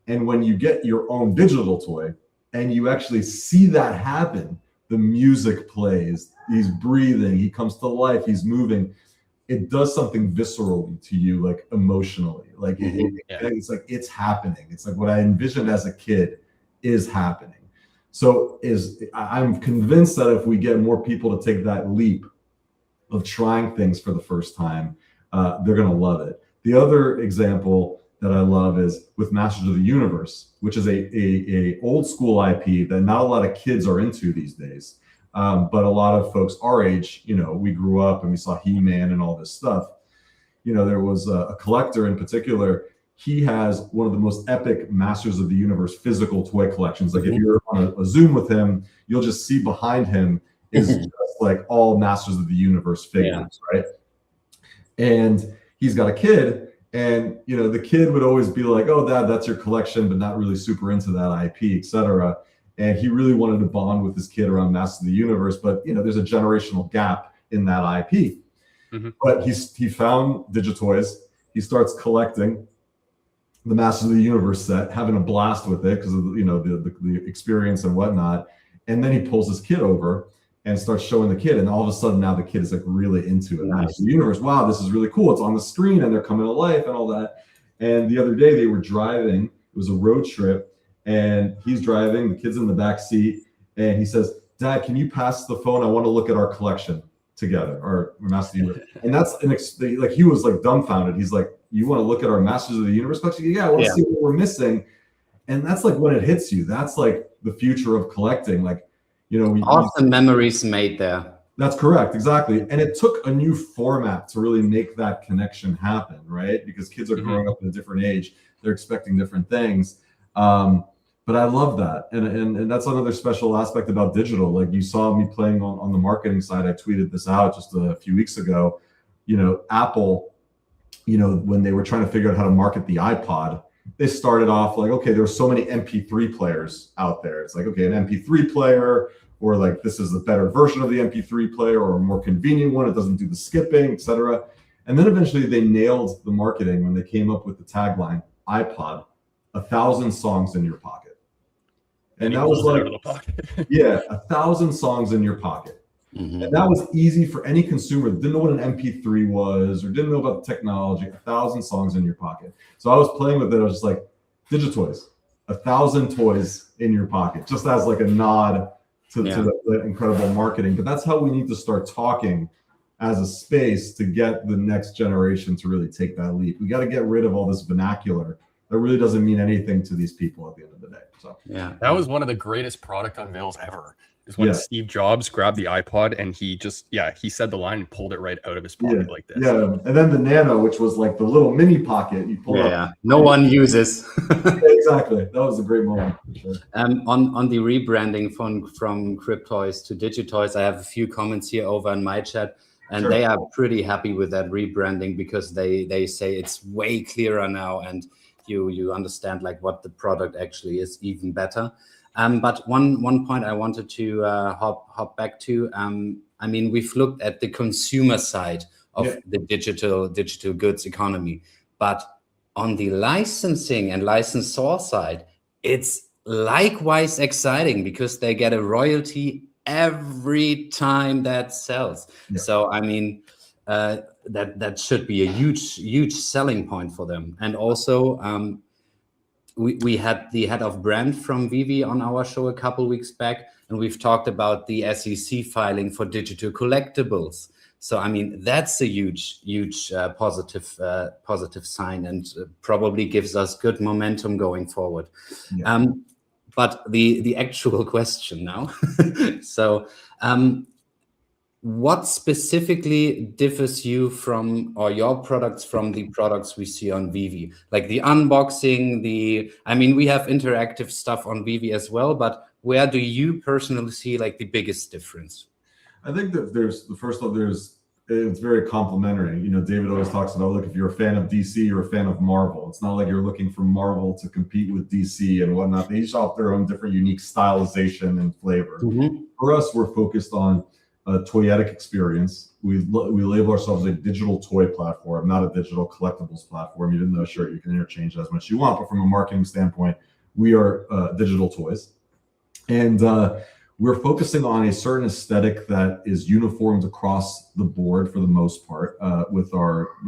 D: And when you get your own digital toy and you actually see that happen, the music plays, he's breathing, he comes to life, he's moving. It does something viscerally to you, like emotionally. Like it's like it's happening. It's like what I envisioned as a kid is happening. So I'm convinced that if we get more people to take that leap of trying things for the first time, they're going to love it. The other example that I love is with Masters of the Universe, which is a old school IP that not a lot of kids are into these days. But a lot of folks our age, you know, we grew up and we saw He-Man and all this stuff. You know, there was a collector in particular. He has one of the most epic Masters of the Universe physical toy collections. Like if you're on a Zoom with him, you'll just see behind him is just like all Masters of the Universe figures, right? And he's got a kid, and you know, the kid would always be like, "Oh, Dad, that's your collection," but not really super into that IP, etc. And he really wanted to bond with his kid around Masters of the Universe, but you know, there's a generational gap in that IP. But he found Digitoys. He starts collecting the Masters of the Universe set, having a blast with it because of, you know, the experience and whatnot. And then he pulls his kid over and starts showing the kid, and all of a sudden now the kid is like really into it. Masters of the Universe. Wow, this is really cool. It's on the screen and they're coming to life and all that. And the other day they were driving. It was a road trip. And he's driving, the kid's in the back seat, and he says, "Dad, can you pass the phone? I want to look at our collection together, our Masters of the Universe." And that's like he was like dumbfounded. He's like, "You want to look at our Masters of the Universe collection?" "Yeah, I want to see what we're missing." And that's like when it hits you. That's like the future of collecting. Like,
A: awesome memories made there.
D: That's correct, exactly. And it took a new format to really make that connection happen, right? Because kids are growing up in a different age, they're expecting different things. But I love that, and that's another special aspect about digital. Like you saw me playing on the marketing side. I tweeted this out just a few weeks ago. Apple, when they were trying to figure out how to market the iPod, they started off like, okay, there were so many MP3 players out there. It's like, okay, an MP3 player, or like this is a better version of the MP3 player, or a more convenient one. It doesn't do the skipping, etc. And then eventually they nailed the marketing when they came up with the tagline, iPod, 1,000 songs in your pocket. And that was like, 1,000 songs in your pocket. And that was easy for any consumer that didn't know what an MP3 was or didn't know about the technology. 1,000 songs in your pocket. So I was playing with it. I was just like, Digitoys, 1,000 toys in your pocket, just as like a nod to the incredible marketing. But that's how we need to start talking as a space to get the next generation to really take that leap. We got to get rid of all this vernacular that really doesn't mean anything to these people at the end of the day. So
B: that was one of the greatest product unveils ever. Is when Steve Jobs grabbed the iPod and he just he said the line and pulled it right out of his pocket like this.
D: Yeah, and then the Nano, which was like the little mini pocket you pull up.
A: No one uses.
D: Exactly, that was a great moment. For sure.
A: On the rebranding from Cryptoys to Digitoys, I have a few comments here over in my chat, and they are pretty happy with that rebranding because they say it's way clearer now, and you understand like what the product actually is even better. But one point I wanted to hop back to. I mean, we've looked at the consumer side of the digital goods economy, but on the licensing and licensor side, it's likewise exciting because they get a royalty every time that sells. So I mean, that should be a huge selling point for them. And also, we had the head of brand from VeVe on our show a couple weeks back, and we've talked about the SEC filing for digital collectibles. So I mean, that's a huge positive sign, and probably gives us good momentum going forward. But the actual question now. So what specifically differs you from, or your products from the products we see on VeVe? Like the unboxing, I mean, we have interactive stuff on VeVe as well, but where do you personally see like the biggest difference?
D: I think that it's very complementary. David always talks about, look, if you're a fan of DC, you're a fan of Marvel. It's not like you're looking for Marvel to compete with DC and whatnot. They each have their own different unique stylization and flavor. For us, we're focused on a toyetic experience. We label ourselves a digital toy platform, not a digital collectibles platform. Even though, sure, you can interchange as much as you want, but from a marketing standpoint, we are digital toys. And we're focusing on a certain aesthetic that is uniformed across the board for the most part, with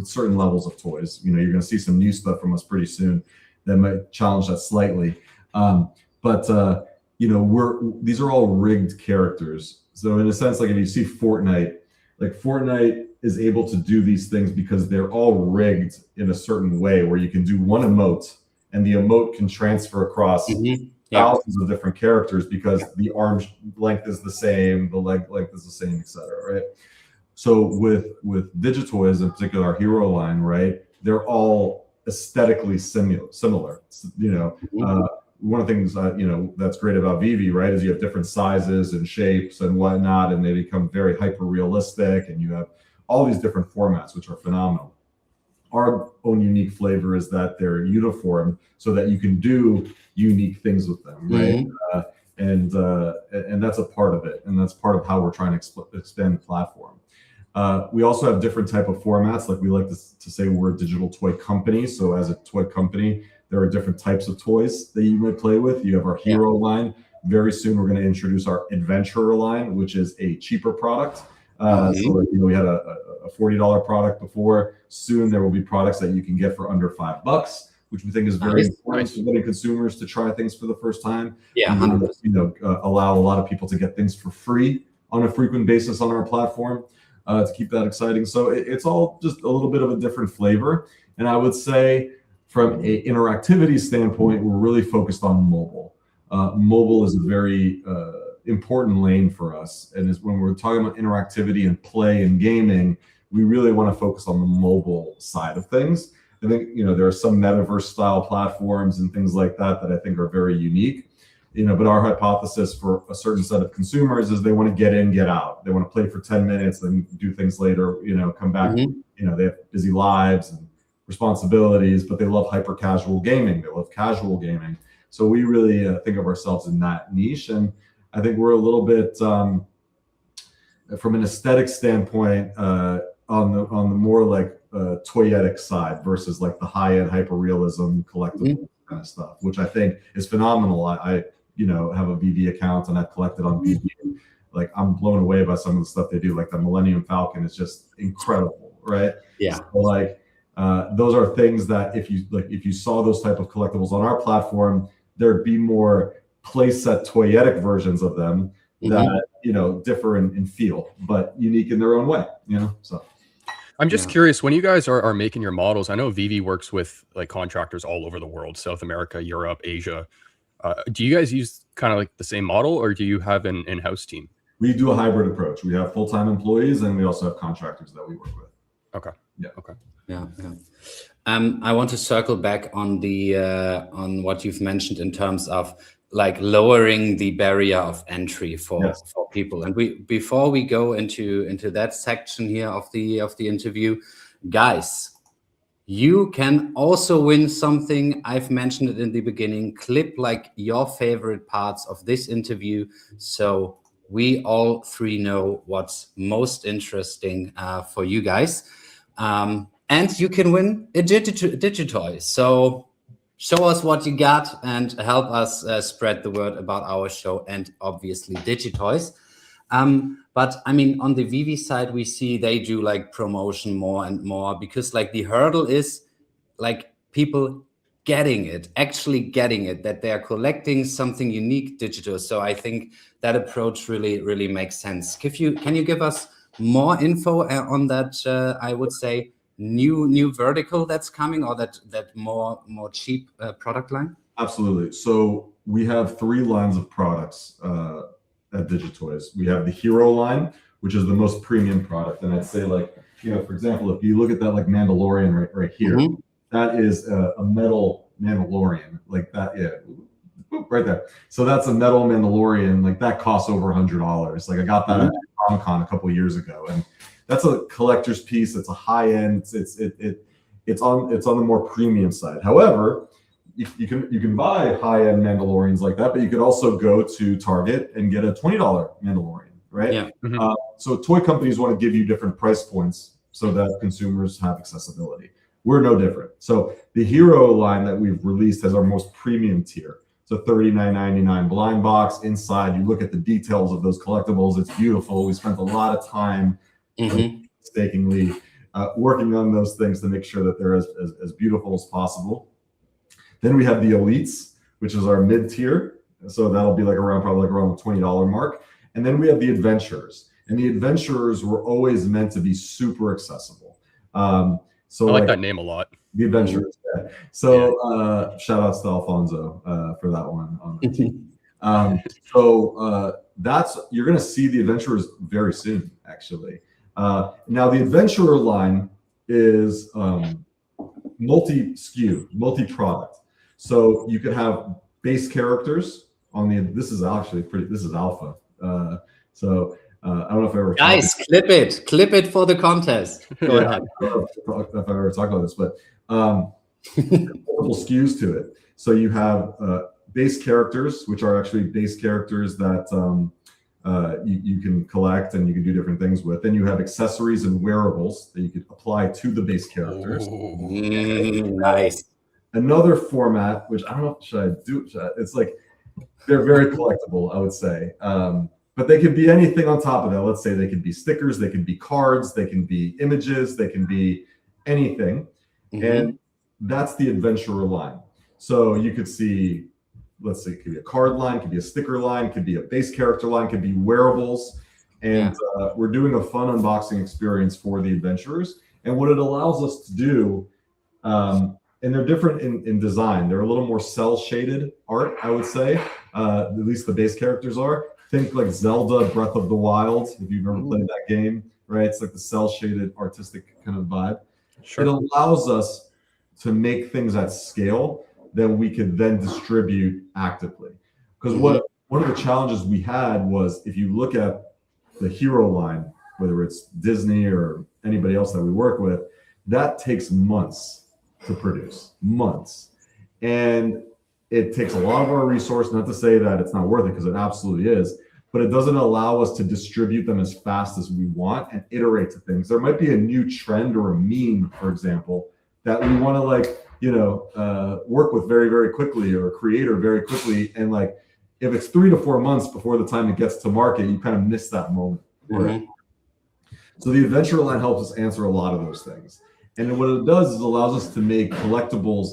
D: certain levels of toys. You're going to see some new stuff from us pretty soon that might challenge that slightly. These are all rigged characters. So in a sense, like if you see Fortnite, like Fortnite is able to do these things because they're all rigged in a certain way where you can do one emote and the emote can transfer across thousands of different characters because the arm length is the same, the leg length is the same, etc. Right? So with Digitoys, in particular, our hero line, right? They're all aesthetically similar. One of the things that's great about VeVe, right, is you have different sizes and shapes and whatnot, and they become very hyper realistic, and you have all these different formats, which are phenomenal. Our own unique flavor is that they're uniform, so that you can do unique things with them, right? And that's a part of it, and that's part of how we're trying to expand the platform. We also have different type of formats. Like we like to say we're a digital toy company. So as a toy company, there are different types of toys that you might play with. You have our hero line. Very soon, we're going to introduce our adventurer line, which is a cheaper product. So we had a $40 product before. Soon, there will be products that you can get for under $5. which we think is very important for getting consumers to try things for the first time.
A: Yeah, 100%.
D: Allow a lot of people to get things for free on a frequent basis on our platform to keep that exciting. So it's all just a little bit of a different flavor. And I would say from an interactivity standpoint, we're really focused on mobile. Mobile is a very important lane for us. And when we're talking about interactivity and play and gaming, we really want to focus on the mobile side of things. I think, there are some metaverse style platforms and things like that I think are very unique, but our hypothesis for a certain set of consumers is they want to get in, get out. They want to play for 10 minutes, then do things later, come back. They have busy lives and responsibilities, but they love hyper casual gaming. They love casual gaming. So we really think of ourselves in that niche. And I think we're a little bit, from an aesthetic standpoint, on the more like toyetic side versus like the high-end hyper-realism collectible kind of stuff, which I think is phenomenal. I have a VeVe account and I've collected on VeVe. Like, I'm blown away by some of the stuff they do. Like the Millennium Falcon is just incredible, right?
A: Yeah.
D: So those are things that if you saw those type of collectibles on our platform, there'd be more playset toyetic versions of them that differ in feel, but unique in their own way. So.
B: I'm just curious, when you guys are making your models, I know VeVe works with like contractors all over the world, South America, Europe, Asia. Do you guys use kind of like the same model, or do you have an in-house team?
D: We do a hybrid approach. We have full-time employees and we also have contractors that we work with.
B: Okay.
D: Yeah.
B: Okay.
A: Yeah. I want to circle back on the on what you've mentioned in terms of like lowering the barrier of entry for people. And before we go into that section here of the interview, guys, you can also win something. I've mentioned it in the beginning. Clip like your favorite parts of this interview, so we all three know what's most interesting for you guys. And you can win a Digitoy. So show us what you got and help us spread the word about our show and obviously Digitoys. But I mean, on the VeVe side, we see they do like promotion more and more, because like the hurdle is like people actually getting it, that they are collecting something unique digital. So I think that approach really makes sense. Can you give us more info on that? I would say new vertical that's coming, or that more cheap product line?
D: Absolutely. So we have 3 lines of products at Digitoys. We have the Hero line, which is the most premium product, and I'd say like, for example, if you look at that like Mandalorian right here, that is a metal Mandalorian, like that. Yeah, right there. So that's a metal Mandalorian, like that costs over $100. Like I got that at Comic-Con a couple of years ago, and that's a collector's piece. It's a high end. It's on the more premium side. However, you can buy high end Mandalorians like that, but you could also go to Target and get a $20 Mandalorian, right?
A: Yeah.
D: So toy companies want to give you different price points so that consumers have accessibility. We're no different. So the Hero line that we've released has our most premium tier. So $39.99 blind box. Inside, you look at the details of those collectibles. It's beautiful. We spent a lot of time mistakenly working on those things to make sure that they're as beautiful as possible. Then we have the Elites, which is our mid tier. So that'll be probably around the $20 mark. And then we have the Adventurers. And the Adventurers were always meant to be super accessible. So
B: I like that name a lot.
D: The Adventurers. Yeah. So shout outs to Alfonso for that one on the team. You're going to see the Adventurers very soon, actually. Now the Adventurer line is multi-SKU, multi-product. So you could have base characters on the. This is alpha. I don't know if I ever.
A: Guys, clip it for the contest. Go ahead.
D: I don't know if I ever talked about this, but multiple SKUs to it. So you have base characters, which are actually base characters that you can collect and you can do different things with. Then you have accessories and wearables that you could apply to the base characters.
A: Nice.
D: Another format, which I don't know, it's like they're very collectible, I would say. But they could be anything on top of that. Let's say they could be stickers, they can be cards, they can be images, they can be anything. And that's the adventurer line. So you could see, let's say, it could be a card line, could be a sticker line, could be a base character line, could be wearables. And we're doing a fun unboxing experience for the adventurers. And what it allows us to do, and they're different in design. They're a little more cell shaded art, I would say. At least the base characters are. Think like Zelda Breath of the Wild, if you've ever played that game, right? It's like the cell shaded artistic kind of vibe. Sure. It allows us to make things at scale that we could then distribute actively. Because one of the challenges we had was, if you look at the hero line, whether it's Disney or anybody else that we work with, that takes months to produce, months. And it takes a lot of our resource, not to say that it's not worth it, because it absolutely is, but it doesn't allow us to distribute them as fast as we want and iterate to things. There might be a new trend or a meme, for example, that we want to work with very, very quickly, or a creator very quickly. And like, if it's 3 to 4 months before the time it gets to market, you kind of miss that moment. Right? So the adventure line helps us answer a lot of those things. And what it does is allows us to make collectibles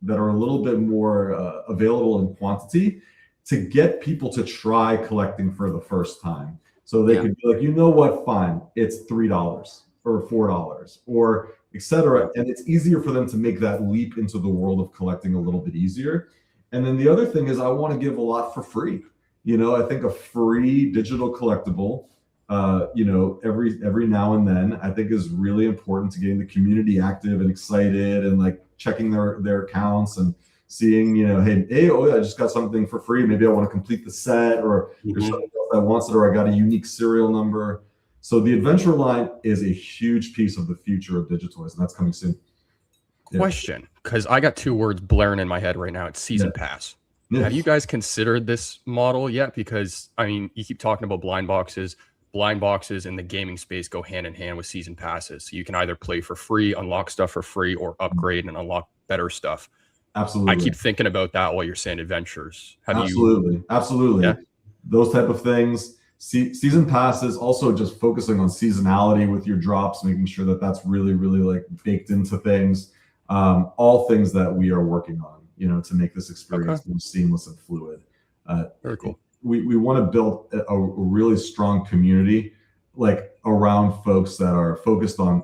D: that are a little bit more available in quantity, to get people to try collecting for the first time. So they could be like, you know what, fine, it's $3 or $4 or etc. And it's easier for them to make that leap into the world of collecting a little bit easier. And then the other thing is, I want to give a lot for free. I think a free digital collectible, every now and then, I think is really important to getting the community active and excited, and like checking their accounts and seeing, hey, I just got something for free. Maybe I want to complete the set, or there's something else that wants it, or I got a unique serial number. So the adventure line is a huge piece of the future of Digitoys, and that's coming soon.
B: Question, because I got 2 words blaring in my head right now. It's season pass. Have you guys considered this model yet? Because I mean, you keep talking about blind boxes. Blind boxes in the gaming space go hand in hand with season passes. So you can either play for free, unlock stuff for free, or upgrade and unlock better stuff.
D: Absolutely.
B: I keep thinking about that while you're saying adventures.
D: Absolutely. Yeah. Those type of things. Season passes, also just focusing on seasonality with your drops, making sure that that's really, really like baked into things. All things that we are working on, to make this experience more seamless and fluid.
B: Very cool.
D: We want to build a really strong community, like around folks that are focused on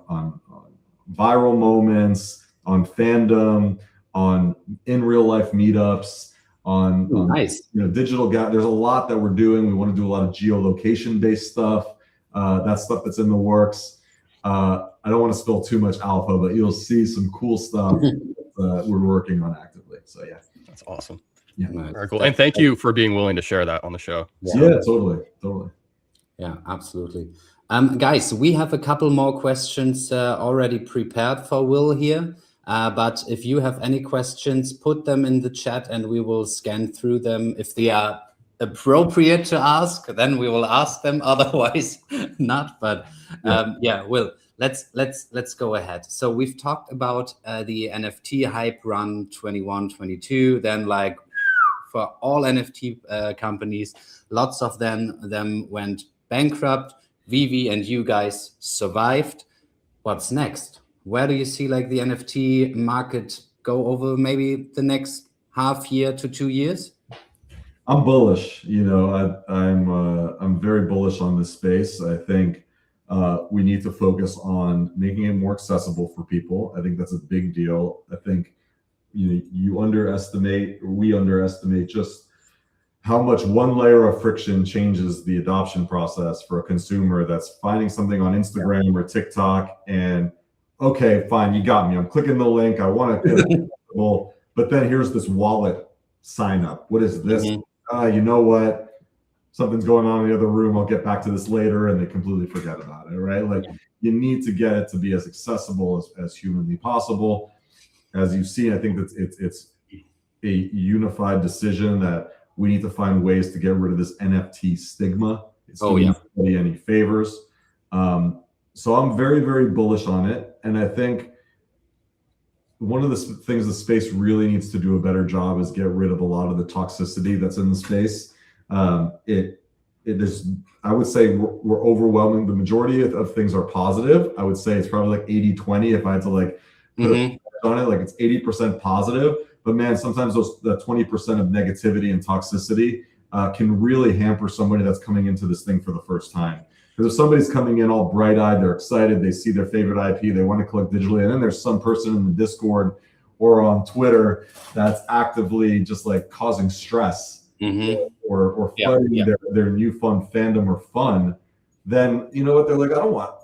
D: viral moments, on fandom, on in real life meetups, on digital there's a lot that we're doing. We want to do a lot of geolocation based stuff. That's stuff that's in the works. I don't want to spill too much alpha, but you'll see some cool stuff that we're working on actively. So yeah,
B: that's awesome.
D: Yeah,
B: very cool. And thank you for being willing to share that on the show.
D: Yeah, totally.
A: Yeah, absolutely. Guys, we have a couple more questions already prepared for Will here. But if you have any questions, put them in the chat and we will scan through them. If they are appropriate to ask, then we will ask them. Otherwise, not. But Will, let's go ahead. So we've talked about the NFT hype run 21-22. Then for all NFT companies, lots of them went bankrupt. VeVe and you guys survived. What's next? Where do you see the NFT market go over maybe the next half year to 2 years?
D: I'm bullish. I'm very bullish on this space. I think we need to focus on making it more accessible for people. I think that's a big deal. I think we underestimate just how much one layer of friction changes the adoption process for a consumer that's finding something on Instagram or TikTok, and okay, fine, you got me. I'm clicking the link. I want to get but then here's this wallet sign up. What is this? You know what? Something's going on in the other room. I'll get back to this later, and they completely forget about it, right? You need to get it to be as accessible as humanly possible. As you've seen, I think that it's a unified decision that we need to find ways to get rid of this NFT stigma. It's doing nobody any favors. So I'm very, very bullish on it. And I think one of the things the space really needs to do a better job is get rid of a lot of the toxicity that's in the space. I would say we're overwhelming. The majority of things are positive. I would say it's probably 80-20 if I had to put a on it, like it's 80% positive, but man, sometimes the 20% of negativity and toxicity can really hamper somebody that's coming into this thing for the first time. Because if somebody's coming in all bright-eyed, they're excited, they see their favorite IP, they want to collect digitally, and then there's some person in the Discord or on Twitter that's actively just like causing stress or flooding their newfound fandom or fun, then you know what, they're like, I don't want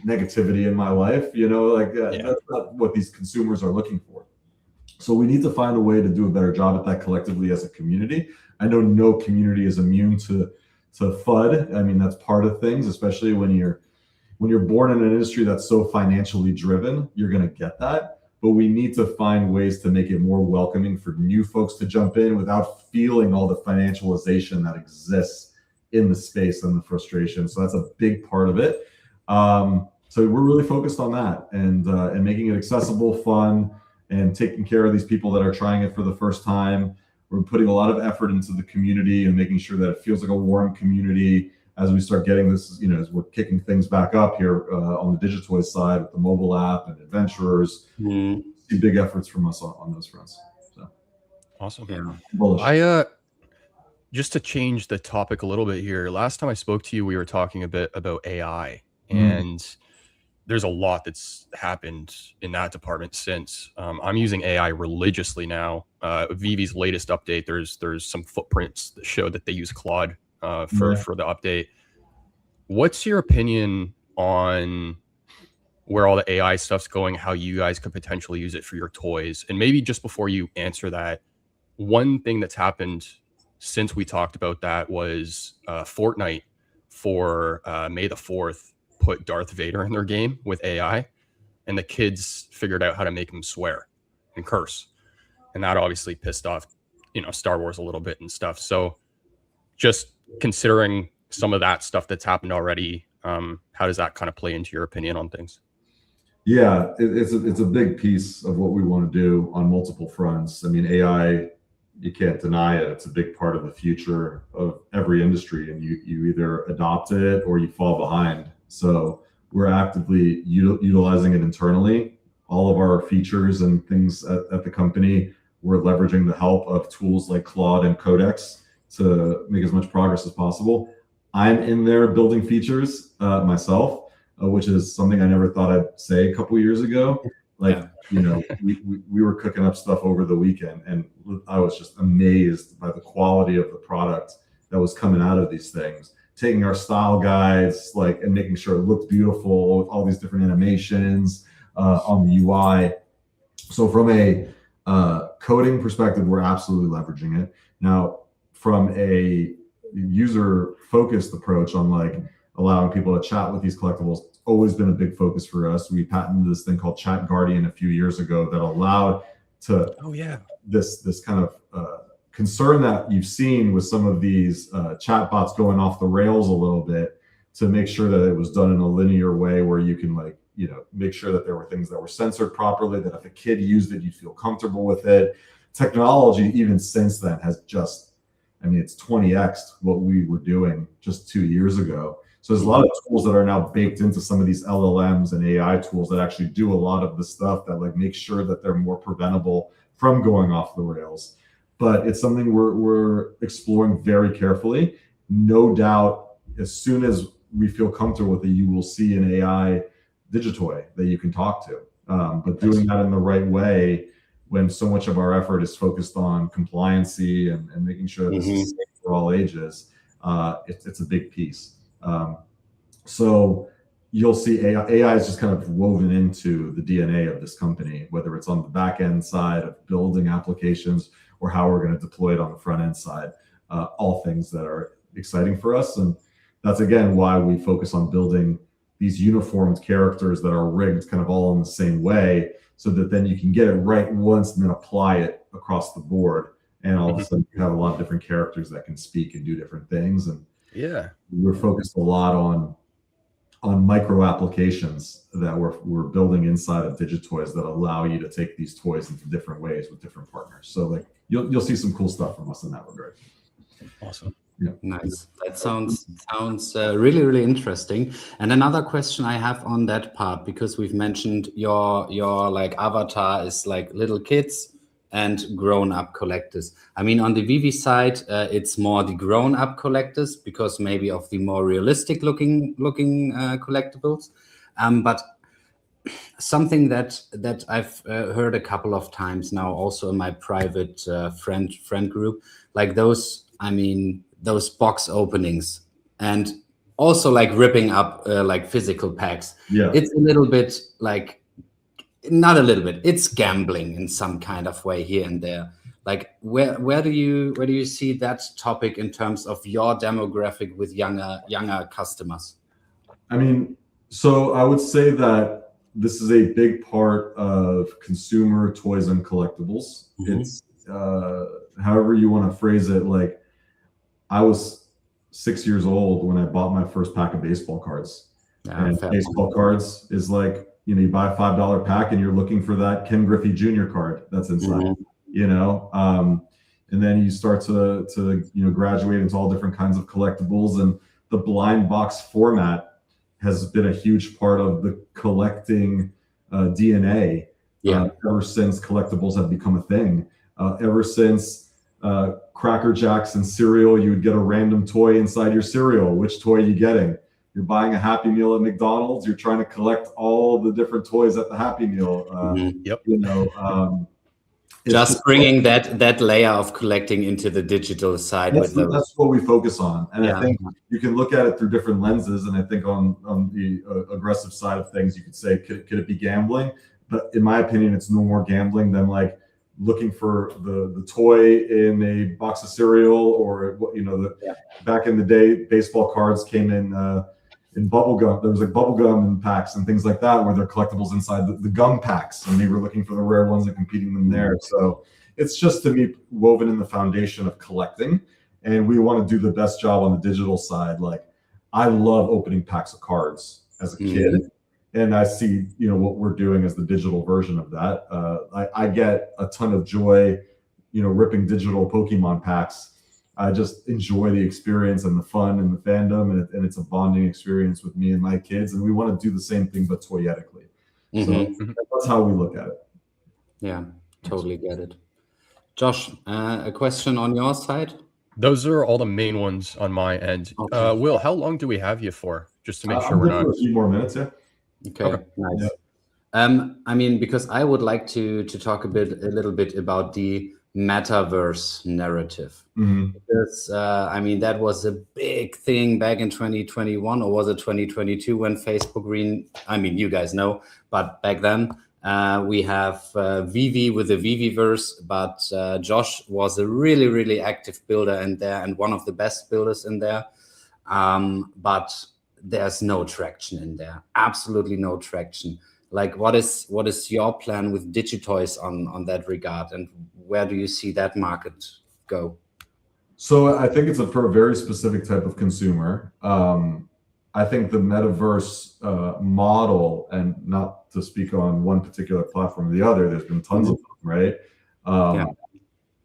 D: negativity in my life, you know, like that's not what these consumers are looking for. So we need to find a way to do a better job at that collectively as a community. I know no community is immune to FUD. I mean, that's part of things, especially when you're born in an industry that's so financially driven, you're going to get that. But we need to find ways to make it more welcoming for new folks to jump in without feeling all the financialization that exists in the space and the frustration. So that's a big part of it. So we're really focused on that and making it accessible, fun, and taking care of these people that are trying it for the first time. We're putting a lot of effort into the community and making sure that it feels like a warm community as we start getting this, you know, as we're kicking things back up here on the Digitoy side with the mobile app and adventurers. See big efforts from us on those fronts. So
B: awesome.
D: Bullish.
B: Just to change the topic a little bit here, last time I spoke to you, we were talking a bit about AI, and there's a lot that's happened in that department since. I'm using AI religiously now. VeVe's latest update, there's some footprints that show that they use Claude for the update. What's your opinion on where all the AI stuff's going, how you guys could potentially use it for your toys? And maybe just before you answer that, one thing that's happened since we talked about that was Fortnite for May the 4th put Darth Vader in their game with AI, and the kids figured out how to make him swear and curse. And that obviously pissed off, you know, Star Wars a little bit and stuff. So just considering some of that stuff that's happened already, how does that kind of play into your opinion on things?
D: Yeah, it's a big piece of what we want to do on multiple fronts. I mean, AI, you can't deny it. It's a big part of the future of every industry, and you either adopt it or you fall behind. So we're actively utilizing it internally. All of our features and things at the company, we're leveraging the help of tools like Claude and Codex to make as much progress as possible. I'm in there building features myself, which is something I never thought I'd say a couple of years ago. Like, you know, we were cooking up stuff over the weekend, and I was just amazed by the quality of the product that was coming out of these things. Taking our style guides, like, and making sure it looked beautiful with all these different animations on the UI. So from a coding perspective, we're absolutely leveraging it. Now, from a user-focused approach on like allowing people to chat with these collectibles, it's always been a big focus for us. We patented this thing called Chat Guardian a few years ago that allowed to this kind of concern that you've seen with some of these chatbots going off the rails a little bit, to make sure that it was done in a linear way where you can, like, you know, make sure that there were things that were censored properly, that if a kid used it, you'd feel comfortable with it. Technology, even since then, has just, I mean, it's 20x'd what we were doing just 2 years ago. So there's a lot of tools that are now baked into some of these LLMs and AI tools that actually do a lot of the stuff that, like, make sure that they're more preventable from going off the rails. But it's something we're exploring very carefully. No doubt, as soon as we feel comfortable with it, you will see an AI Digitoy that you can talk to. But doing that in the right way, when so much of our effort is focused on compliancy and making sure this is safe for all ages, it's a big piece. So you'll see AI is just kind of woven into the DNA of this company, whether it's on the back end side of building applications or how we're going to deploy it on the front end side. All things that are exciting for us. And that's, again, why we focus on building these uniformed characters that are rigged kind of all in the same way, so that then you can get it right once and then apply it across the board. And all of a sudden you have a lot of different characters that can speak and do different things. And we're focused a lot on micro applications that we're building inside of Digitoys that allow you to take these toys into different ways with different partners. So, like, you'll see some cool stuff from us in that regard.
B: Awesome.
D: Yeah.
A: Nice. That sounds really, really interesting. And another question I have on that part, because we've mentioned your like avatar is like little kids and grown-up collectors. I mean, on the VeVe side, it's more the grown-up collectors because maybe of the more realistic looking collectibles. But something that I've heard a couple of times now, also in my private friend group, like those. I mean, those box openings and also like ripping up like physical packs.
D: Yeah.
A: It's a little bit like, not a little bit. It's gambling in some kind of way here and there. Like where do you see that topic in terms of your demographic with younger customers?
D: I mean, so I would say that this is a big part of consumer toys and collectibles.
A: Mhm.
D: It's however you want to phrase it. Like, I was 6 years old when I bought my first pack of baseball cards.
A: Yeah,
D: And
A: fair
D: baseball
A: point.
D: cards is like, you buy a $5 pack and you're looking for that Ken Griffey Jr. card that's inside,
A: Mhm.
D: and then you start to graduate into all different kinds of collectibles, and the blind box format has been a huge part of the collecting DNA ever since collectibles have become a thing. Ever since Cracker Jacks and cereal, you would get a random toy inside your cereal. Which toy are you getting? You're buying a Happy Meal at McDonald's. You're trying to collect all the different toys at the Happy Meal.
B: Yep.
A: Just bringing that layer of collecting into the digital side with those.
D: That's what we focus on, and
A: Yeah.
D: I think you can look at it through different lenses. And I think on the aggressive side of things, you could say, could it be gambling? But in my opinion, it's no more gambling than like looking for the toy in a box of cereal, or back in the day, baseball cards came in bubble gum. There was like bubble gum and packs and things like that, where they're collectibles inside the gum packs, and they were looking for the rare ones and competing them there. So it's just, to me, woven in the foundation of collecting, and we want to do the best job on the digital side. Like, I love opening packs of cards as a kid. And I see, what we're doing as the digital version of that. I get a ton of joy, ripping digital Pokemon packs. I just enjoy the experience and the fun and the fandom, and it's a bonding experience with me and my kids. And we want to do the same thing, but toyetically. So that's how we look at it.
A: Yeah, totally get it. Josh, a question on your side?
B: Those are all the main ones on my end.
A: Okay.
B: Will, how long do we have you for? Just to make sure
D: I'm
B: we're
D: good
B: not.
D: for a few more minutes. Yeah.
A: Okay, nice. I mean, because I would like to talk a little bit about the metaverse narrative. Because I mean, that was a big thing back in 2021, or was it 2022, when Facebook I mean, you guys know, but back then we have VeVe with the VeVeverse, but Josh was a really, really active builder in there, and one of the best builders in there. But there's no traction in there. Absolutely no traction. Like, what is your plan with Digitoys on that regard, and where do you see that market go?
D: So I think it's for a very specific type of consumer. I think the metaverse model, and not to speak on one particular platform or the other, there's been tons of them, right?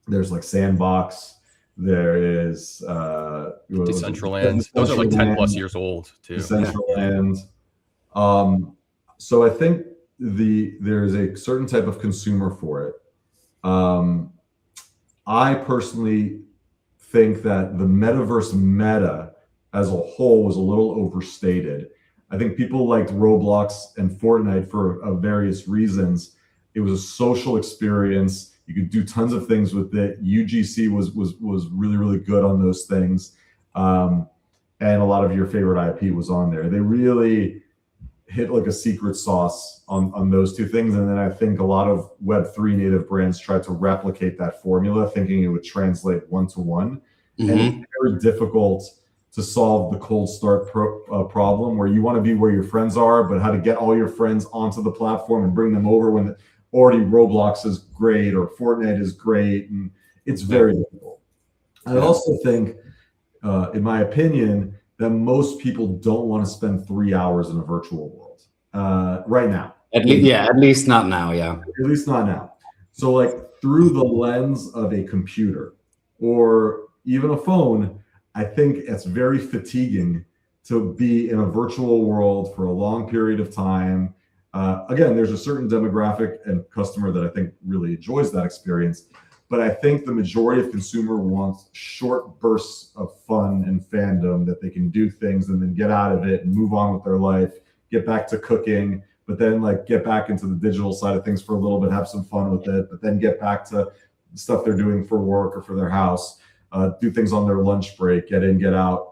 D: There's like Sandbox. There is
B: Decentraland. Those are like 10 plus years old too.
D: Decentraland. So I think there's a certain type of consumer for it. I personally think that the metaverse meta as a whole was a little overstated. I think people liked Roblox and Fortnite for various reasons. It was a social experience. You could do tons of things with it. UGC was really, really good on those things. And a lot of your favorite IP was on there. They really hit like a secret sauce on those two things. And then I think a lot of Web3 native brands tried to replicate that formula, thinking it would translate one-to-one. And it's very difficult to solve the cold start problem, where you want to be where your friends are, but how to get all your friends onto the platform and bring them over when already Roblox is great or Fortnite is great, and it's very difficult. I also think, in my opinion, that most people don't want to spend 3 hours in a virtual world right now.
A: At least not now. Yeah,
D: at least not now. So, like, through the lens of a computer or even a phone, I think it's very fatiguing to be in a virtual world for a long period of time. Again, there's a certain demographic and customer that I think really enjoys that experience. But I think the majority of consumer wants short bursts of fun and fandom that they can do things and then get out of it and move on with their life, get back to cooking, but then like get back into the digital side of things for a little bit, have some fun with it, but then get back to stuff they're doing for work or for their house, do things on their lunch break, get in, get out.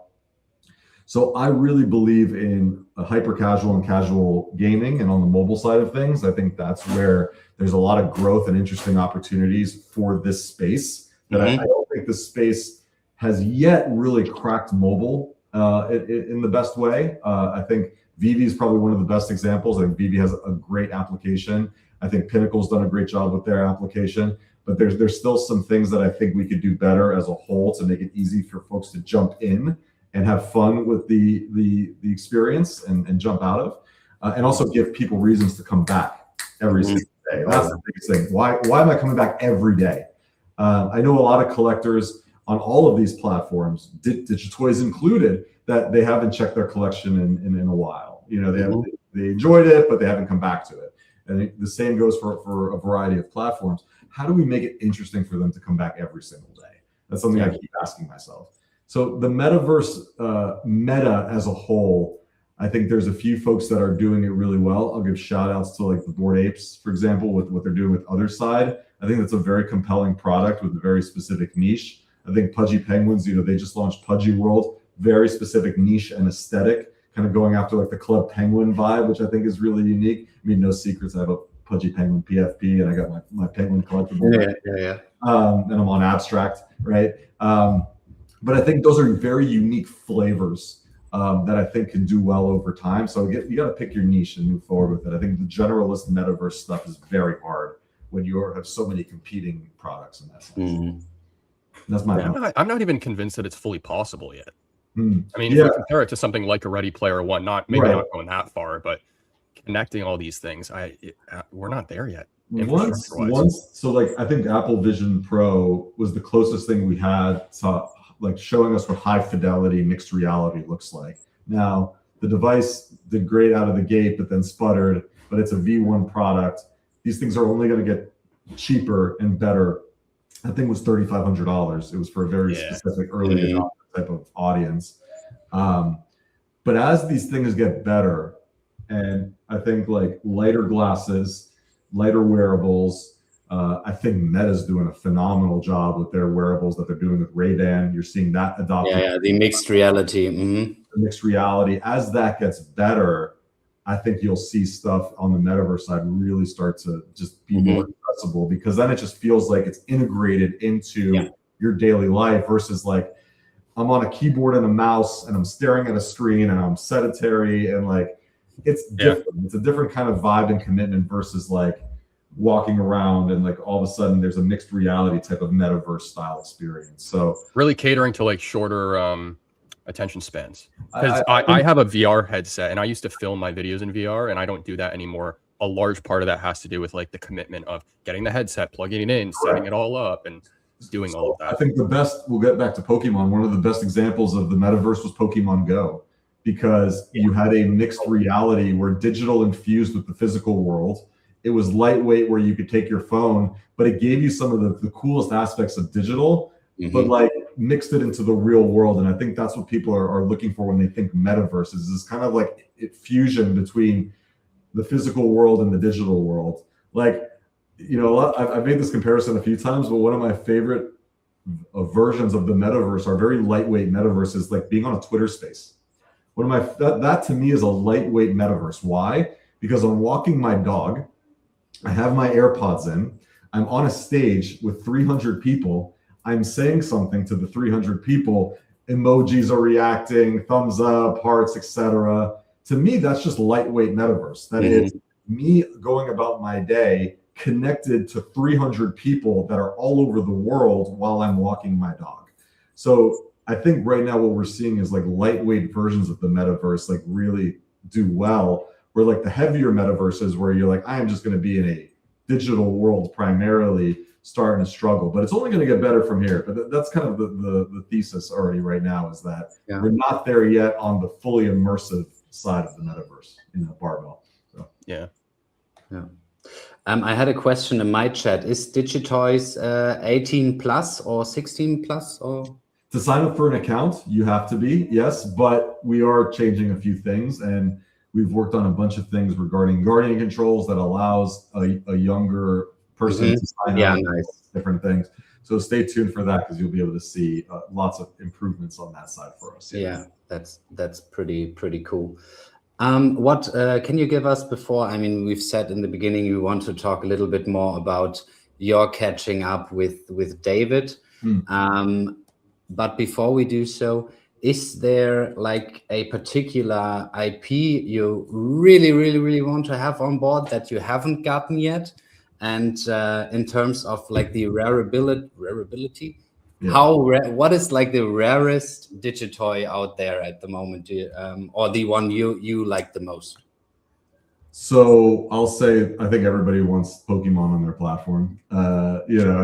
D: So I really believe in a hyper casual and casual gaming, and on the mobile side of things, I think that's where there's a lot of growth and interesting opportunities for this space. That I don't think the space has yet really cracked mobile in the best way. I think VeVe is probably one of the best examples. I think VeVe has a great application. I think Pinnacle's done a great job with their application, but there's still some things that I think we could do better as a whole to make it easy for folks to jump in and have fun with the experience and jump out of, and also give people reasons to come back every single day. That's the biggest thing. Why am I coming back every day? I know a lot of collectors on all of these platforms, Digitoys included, that they haven't checked their collection in a while. You know, they enjoyed it, but they haven't come back to it. And the same goes for a variety of platforms. How do we make it interesting for them to come back every single day? That's something I keep asking myself. So the metaverse meta as a whole, I think there's a few folks that are doing it really well. I'll give shout outs to like the Bored Apes, for example, with what they're doing with Other Side. I think that's a very compelling product with a very specific niche. I think Pudgy Penguins, you know, they just launched Pudgy World, very specific niche and aesthetic, kind of going after like the Club Penguin vibe, which I think is really unique. I mean, no secrets, I have a Pudgy Penguin PFP and I got my Penguin collectible. And I'm on Abstract, right? But I think those are very unique flavors that I think can do well over time. So you got to pick your niche and move forward with it. I think the generalist metaverse stuff is very hard when you have so many competing products in that sense. That's my
B: I'm not even convinced that it's fully possible yet. I mean, if we compare it to something like a Ready Player One, not going that far, but connecting all these things, we're not there yet.
D: Once, so like I think Apple Vision Pro was the closest thing we had to like showing us what high fidelity mixed reality looks like. Now the device did great out of the gate, but then sputtered. But it's a V1 product. These things are only going to get cheaper and better. That thing was $3,500. It was for a very specific early adopter type of audience. But as these things get better, and I think like lighter glasses, lighter wearables, I think Meta's doing a phenomenal job with their wearables that they're doing with Ray-Ban. You're seeing that adopted.
A: The mixed reality.
D: The mixed reality. As that gets better, I think you'll see stuff on the metaverse side really start to just be more accessible, because then it just feels like it's integrated into your daily life versus like I'm on a keyboard and a mouse and I'm staring at a screen and I'm sedentary and like it's different. It's a different kind of vibe and commitment versus like walking around and like all of a sudden there's a mixed reality type of metaverse style experience. So
B: really catering to like shorter attention spans, because I have a VR headset and I used to film my videos in VR and I don't do that anymore. A large part of that has to do with like the commitment of getting the headset, plugging it in, setting it all up and doing all of that.
D: I think the best, we'll get back to Pokemon. One of the best examples of the metaverse was Pokemon Go, because you had a mixed reality where digital infused with the physical world. It was lightweight where you could take your phone, but it gave you some of the coolest aspects of digital, but like mixed it into the real world. And I think that's what people are looking for when they think metaverse is this kind of like fusion between the physical world and the digital world. Like, you know, I've made this comparison a few times, but one of my favorite versions of the metaverse are very lightweight metaverses, like being on a Twitter space. One of my, that to me is a lightweight metaverse. Why? Because I'm walking my dog, I have my AirPods in, I'm on a stage with 300 people, I'm saying something to the 300 people, emojis are reacting, thumbs up, hearts, etc. To me, that's just lightweight metaverse. That is me going about my day connected to 300 people that are all over the world while I'm walking my dog. So I think right now what we're seeing is like lightweight versions of the metaverse like really do well, where like the heavier metaverses where you're like, I am just going to be in a digital world primarily, starting to struggle, but it's only going to get better from here. But that's kind of the thesis already right now, is that we're not there yet on the fully immersive side of the metaverse, barbell. So.
B: Yeah.
A: I had a question in my chat. Is Digitoys 18 plus or 16 plus or?
D: To sign up for an account, you have to be, yes, but we are changing a few things, and we've worked on a bunch of things regarding guardian controls that allows a younger person to sign up.
A: Nice.
D: Different things. So stay tuned for that, because you'll be able to see lots of improvements on that side for us.
A: Yeah, that's pretty cool. What can you give us before? I mean, we've said in the beginning we want to talk a little bit more about your catching up with David. But before we do so, is there like a particular IP you really want to have on board that you haven't gotten yet? And in terms of like the rarability, what is like the rarest Digitoy out there at the moment, or the one you like the most?
D: So I'll say, I think everybody wants Pokemon on their platform. I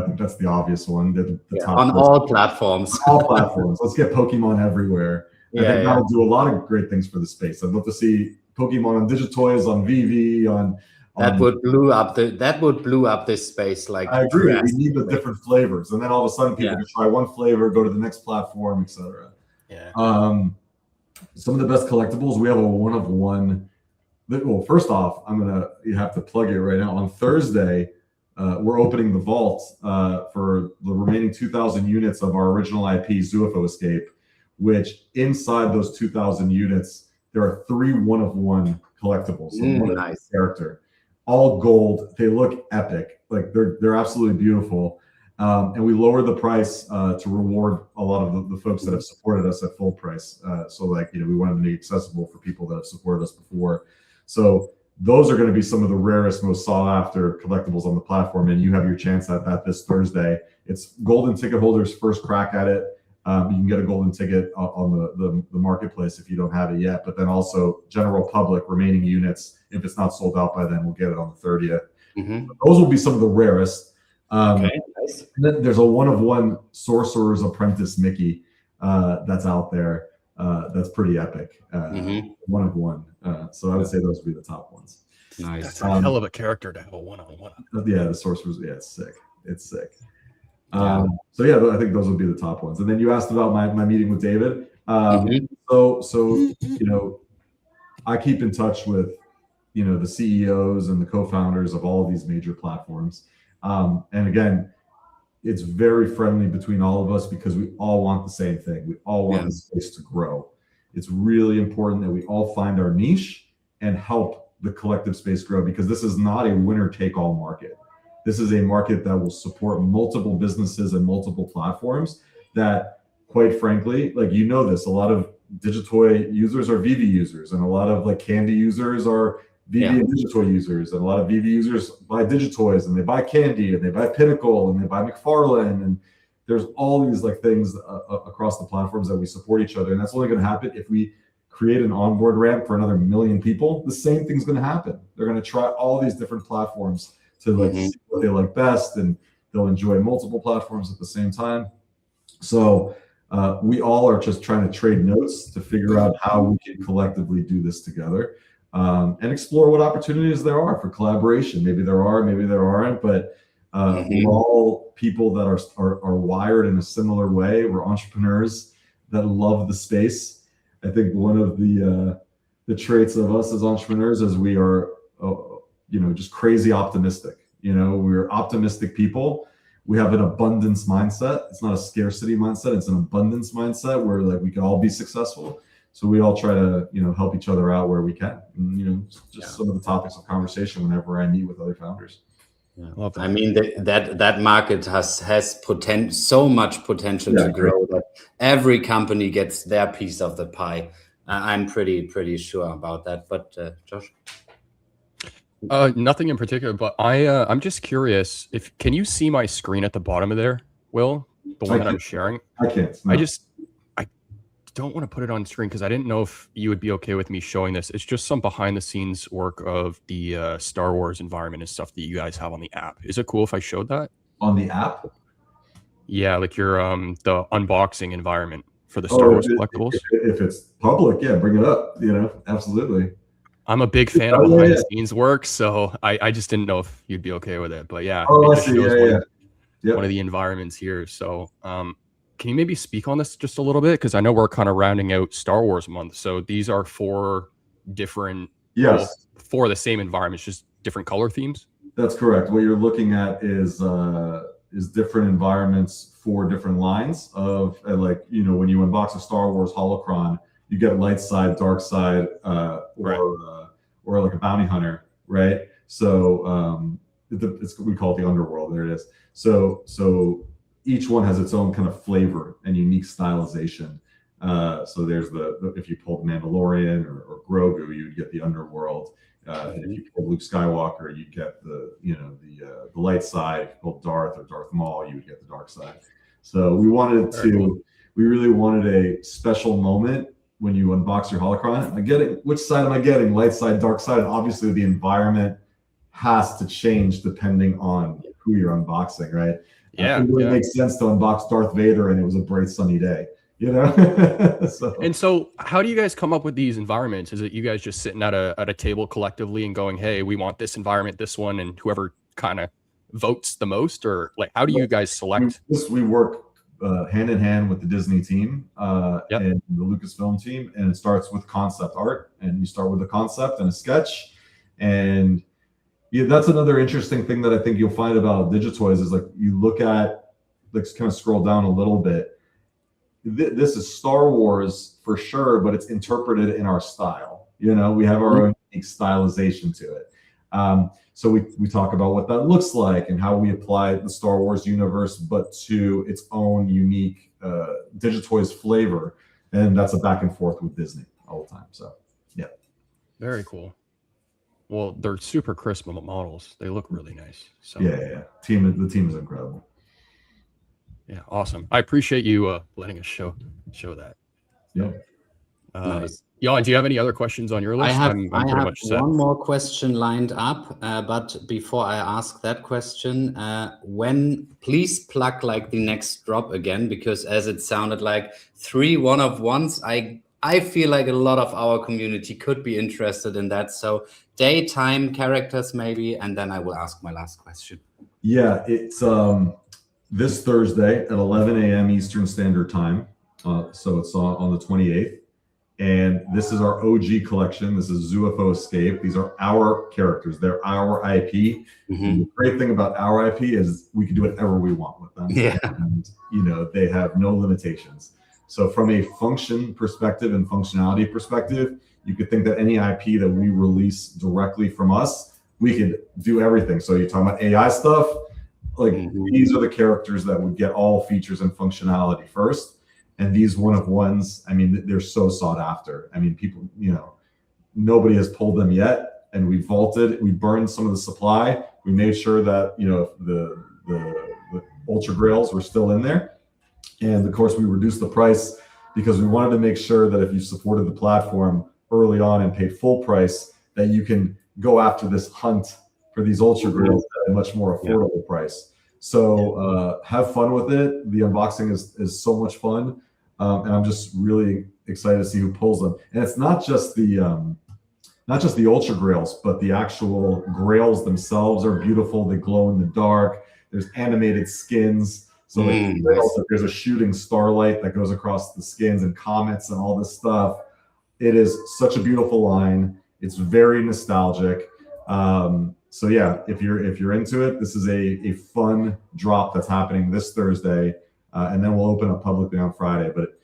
D: think that's the obvious one.
A: On all platforms.
D: All platforms. Let's get Pokemon everywhere. I think that'll do a lot of great things for the space. I'd love to see Pokemon on Digitoys, on VeVe, on
A: that would blew up this space. Like,
D: I agree. We need the different flavors, and then all of a sudden people can try one flavor, go to the next platform, etc.
B: Yeah.
D: Some of the best collectibles. We have a one-of-one. Well, first off, you have to plug it right now. On Thursday, we're opening the vault for the remaining 2,000 units of our original IP, Zoofo Escape, which inside those 2,000 units, there are 3 one-of-one collectibles. So
A: nice.
D: Character. All gold. They look epic. Like they're absolutely beautiful. And we lowered the price to reward a lot of the folks that have supported us at full price. So we wanted to be accessible for people that have supported us before. So those are going to be some of the rarest, most sought after collectibles on the platform. And you have your chance at that this Thursday. It's golden ticket holders' first crack at it. You can get a golden ticket on the marketplace if you don't have it yet, but then also general public remaining units. If it's not sold out by then, we'll get it on the 30th. Those will be some of the rarest. Nice. Then there's a one-of-one Sorcerer's Apprentice Mickey that's out there. That's pretty epic. One-of-one. So I would say those would be the top ones.
B: Nice. That's a hell of a character to have a one-on-one.
D: Yeah, the Sorcerer's. Yeah, it's sick. It's sick. So yeah, I think those would be the top ones. And then you asked about my meeting with David. So I keep in touch with the CEOs and the co-founders of all of these major platforms. And again, it's very friendly between all of us because we all want the same thing. We all want the space to grow. It's really important that we all find our niche and help the collective space grow, because this is not a winner-take-all market. This is a market that will support multiple businesses and multiple platforms that, quite frankly, this, a lot of Digitoy users are VeVe users, and a lot of Candy users are VeVe and Digitoy users, and a lot of VeVe users buy Digitoys, and they buy Candy, and they buy Pinnacle, and they buy McFarlane, and there's all these things across the platforms that we support each other, and that's only going to happen if we create an onboard ramp for another 1 million people. The same thing's going to happen. They're going to try all these different platforms to see what they like best, and they'll enjoy multiple platforms at the same time. So we all are just trying to trade notes to figure out how we can collectively do this together, and explore what opportunities there are for collaboration. Maybe there are, maybe there aren't, but we're all people that are wired in a similar way. We're entrepreneurs that love the space. I think one of the traits of us as entrepreneurs is we are just crazy optimistic. We're optimistic people. We have an abundance mindset. It's not a scarcity mindset. It's an abundance mindset where we can all be successful. So we all try to, help each other out where we can. And, some of the topics of conversation whenever I meet with other founders.
A: Yeah. I mean, that market has so much potential to grow that every company gets their piece of the pie. I'm pretty sure about that. But Josh?
B: Nothing in particular, but I'm just curious, can you see my screen at the bottom of there, Will? The one that I'm sharing?
D: I can't. No.
B: I don't want to put it on screen because I didn't know if you would be okay with me showing this. It's just some behind the scenes work of the Star Wars environment and stuff that you guys have on the app. Is it cool if I showed that?
D: On the app?
B: Yeah, like your the unboxing environment for the Star Wars collectibles.
D: If it's public, yeah, bring it up. Absolutely.
B: I'm a big fan of behind the scenes work, so I just didn't know if you'd be okay with it. But yeah,
D: Oh,
B: it
D: I
B: just
D: see.
B: shows
D: Yep.
B: one of the environments here. So can you maybe speak on this just a little bit? Because I know we're kind of rounding out Star Wars month. So these are 4 different,
D: Yes,
B: for the same environments, just different color themes.
D: that's correct. What you're looking at is different environments for different lines of like, when you unbox a Star Wars holocron, you get light side, dark side, or like a bounty hunter, right? So we call it the underworld. There it is. So each one has its own kind of flavor and unique stylization. So there's if you pulled Mandalorian or Grogu, you'd get the underworld. And if you pulled Luke Skywalker, you'd get the light side. If you pulled Darth or Darth Maul, you would get the dark side. So we really wanted a special moment when you unbox your holocron. I get it. Which side am I getting? Light side, dark side. And obviously, the environment has to change depending on who you're unboxing, right?
B: Yeah,
D: it would make sense to unbox Darth Vader and it was a bright sunny day,
B: So how do you guys come up with these environments? Is it you guys just sitting at a table collectively and going, hey, we want this environment, this one, and whoever kind of votes the most? Or like, how do you guys select?
D: We work hand in hand with the Disney team and the Lucasfilm team, and it starts with concept art, and you start with a concept and a sketch. And that's another interesting thing that I think you'll find about Digitoys is like you look at, let's kind of scroll down a little bit. This is Star Wars for sure, but it's interpreted in our style. We have our own unique stylization to it. So we talk about what that looks like and how we apply the Star Wars universe, but to its own unique Digitoys flavor. And that's a back and forth with Disney all the time. So, yeah.
B: Very cool. Well, they're super crisp models. They look really nice. So
D: yeah. The team is incredible.
B: Yeah, awesome. I appreciate you letting us show that.
D: Yeah.
A: Nice.
B: Jan, do you have any other questions on your list?
A: I have
B: pretty much set.
A: one more question lined up, but before I ask that question, please plug like the next drop again, because as it sounded like 3 one-of-ones, I feel like a lot of our community could be interested in that. So daytime characters maybe, and then I will ask my last question.
D: Yeah, it's this Thursday at 11 a.m. Eastern Standard Time. So it's on the 28th. And this is our OG collection. This is ZooFO Escape. These are our characters. They're our IP. The great thing about our IP is we can do whatever we want with them.
A: Yeah.
D: And, they have no limitations. So from a function perspective and functionality perspective, you could think that any IP that we release directly from us, we could do everything. So you're talking about AI stuff, like these are the characters that would get all features and functionality first. And these one-of-ones, I mean, they're so sought after. I mean, people, nobody has pulled them yet. And we burned some of the supply. We made sure that, the Ultra Grails were still in there. And of course, we reduced the price because we wanted to make sure that if you supported the platform early on and paid full price, that you can go after this hunt for these Ultra Grails at a much more affordable price. So have fun with it. The unboxing is so much fun. And I'm just really excited to see who pulls them. And it's not just the Ultra Grails, but the actual Grails themselves are beautiful. They glow in the dark. There's animated skins. So there's a shooting starlight that goes across the skins and comets and all this stuff. It is such a beautiful line. It's very nostalgic. So yeah, if you're into it, this is a fun drop that's happening this Thursday. And then we'll open up publicly on Friday. But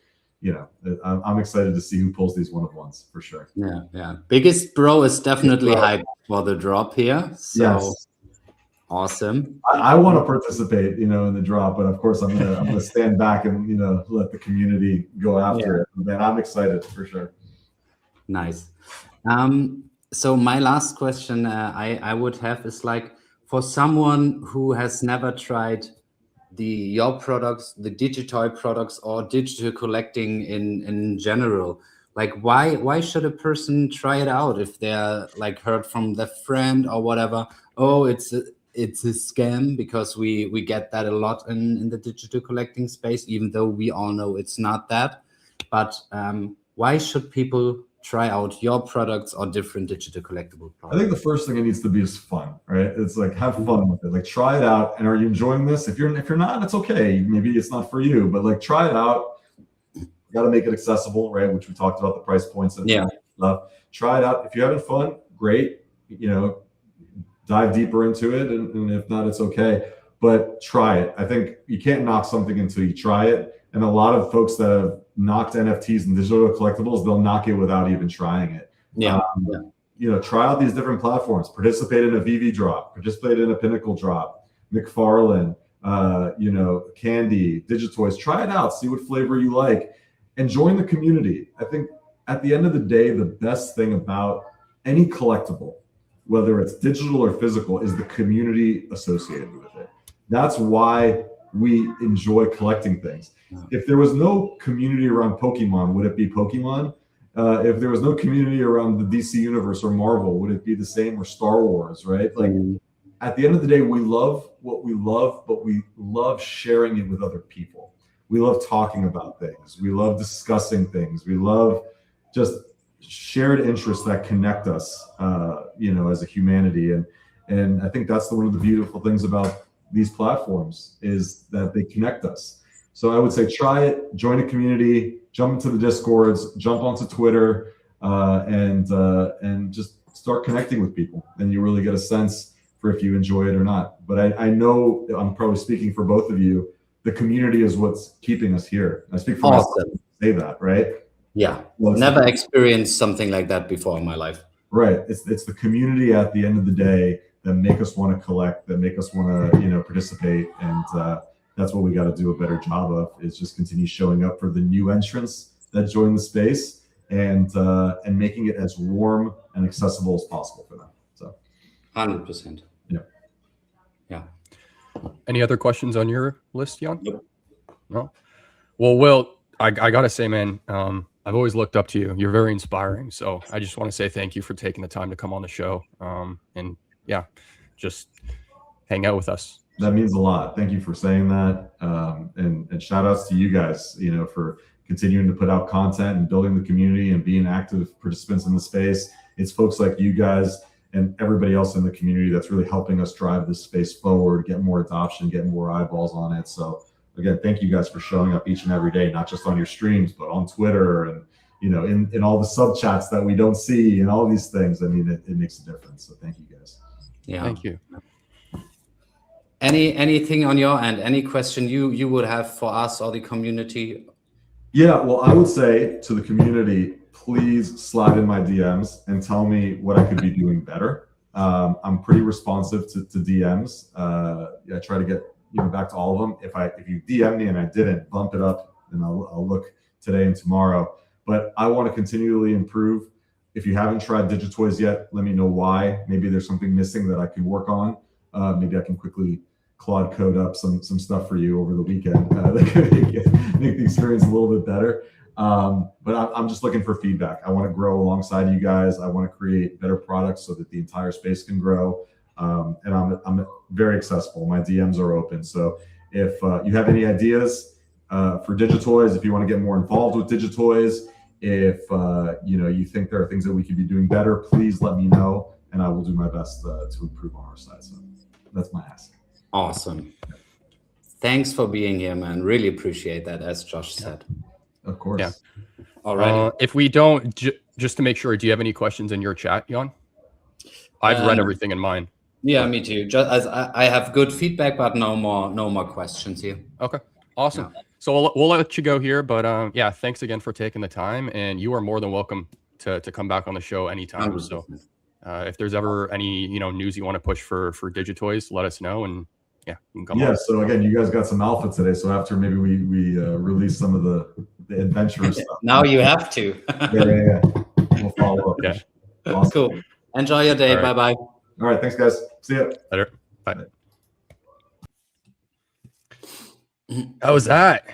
D: I'm excited to see who pulls these one-of-ones for sure.
A: Yeah. Biggest Bro is definitely hyped for the drop here. So
D: yes.
A: Awesome.
D: I want to participate, in the drop, but of course I'm gonna stand back and let the community go after it. And I'm excited for sure.
A: Nice. So my last question I would have is like, for someone who has never tried your products, the Digitoy products, or digital collecting in general, like why should a person try it out if they're like heard from their friend or whatever? Oh, it's a scam, because we get that a lot in the digital collecting space, even though we all know it's not that. But why should people try out your products or different digital collectible products?
D: I think the first thing it needs to be is fun, right? It's like, have fun with it. Like, try it out. And are you enjoying this? If you're not, it's okay. Maybe it's not for you, but like, try it out. You got to make it accessible, right? Which we talked about, the price points and stuff. Try it out. If you're having fun, great. Dive deeper into it. And if not, it's okay. But try it. I think you can't knock something until you try it. And a lot of folks that have knocked NFTs and digital collectibles, they'll knock it without even trying it. Try out these different platforms. Participate in a VeVe drop. Participate in a Pinnacle drop. McFarlane, Candy, Digitoys. Try it out. See what flavor you like, and join the community. I think at the end of the day, the best thing about any collectible, whether it's digital or physical, is the community associated with it. That's why we enjoy collecting things. If there was no community around Pokemon, would it be Pokemon? If there was no community around the DC universe or Marvel, would it be the same, or Star Wars, right? Like, at the end of the day, we love what we love, but we love sharing it with other people. We love talking about things. We love discussing things. We love just shared interests that connect us, as a humanity. And I think that's one of the beautiful things about these platforms, is that they connect us. So I would say, try it, join a community, jump into the Discords, jump onto Twitter, and just start connecting with people. And you really get a sense for if you enjoy it or not. But I know I'm probably speaking for both of you. The community is what's keeping us here. I speak for myself to say that, right?
A: Yeah, never experienced something like that before in my life.
D: Right. It's the community at the end of the day that make us want to collect, that make us want to, participate. And that's what we got to do a better job of, is just continue showing up for the new entrants that join the space, and making it as warm and accessible as possible for them. So
A: 100%. Yeah.
B: Any other questions on your list, Jan?
A: Nope.
B: No? Well, Will, I got to say, man, I've always looked up to you. You're very inspiring. So I just want to say thank you for taking the time to come on the show. And just hang out with us.
D: That means a lot. Thank you for saying that. And shout outs to you guys, for continuing to put out content and building the community and being active participants in the space. It's folks like you guys and everybody else in the community that's really helping us drive this space forward, get more adoption, get more eyeballs on it. So again, thank you guys for showing up each and every day, not just on your streams, but on Twitter and, in all the sub chats that we don't see and all these things. I mean, it makes a difference. So thank you guys.
A: Yeah.
B: Thank you.
A: Anything on your end? Any question you would have for us or the community?
D: Yeah, well, I would say to the community, please slide in my DMs and tell me what I could be doing better. I'm pretty responsive to DMs. I try to get back to all of them. If you DM me and I didn't, bump it up, and I'll look today and tomorrow. But I want to continually improve. If you haven't tried Digitoys yet, let me know why. Maybe there's something missing that I can work on. Maybe I can quickly Claude code up some stuff for you over the weekend that could make the experience a little bit better. But I'm just looking for feedback. I want to grow alongside you guys. I want to create better products so that the entire space can grow. And I'm very accessible. My DMs are open. So if you have any ideas for Digitoys, if you want to get more involved with Digitoys, if you think there are things that we could be doing better, please let me know, and I will do my best to improve on our side. So that's my ask.
A: Awesome. Thanks for being here, man. Really appreciate that, as Josh said.
D: Of course.
B: Yeah.
A: All right.
B: If we don't, just to make sure, do you have any questions in your chat, Jan? I've read everything in mine.
A: Yeah, me too. Just as I have good feedback, but no more questions here.
B: Okay, awesome.
A: Yeah.
B: So we'll let you go here, but thanks again for taking the time, and you are more than welcome to come back on the show anytime.
A: 100%.
B: So if there's ever any news you want to push for Digitoys, let us know, and you can come on.
D: So again, you guys got some alpha today, so after maybe we release some of the adventurous stuff.
A: Now you have to.
D: Yeah. We'll follow up.
B: Yeah.
D: Awesome.
A: Cool. Enjoy your day.
B: All right.
A: Bye-bye.
D: All right, thanks guys. See ya.
B: Later. Bye. How was that?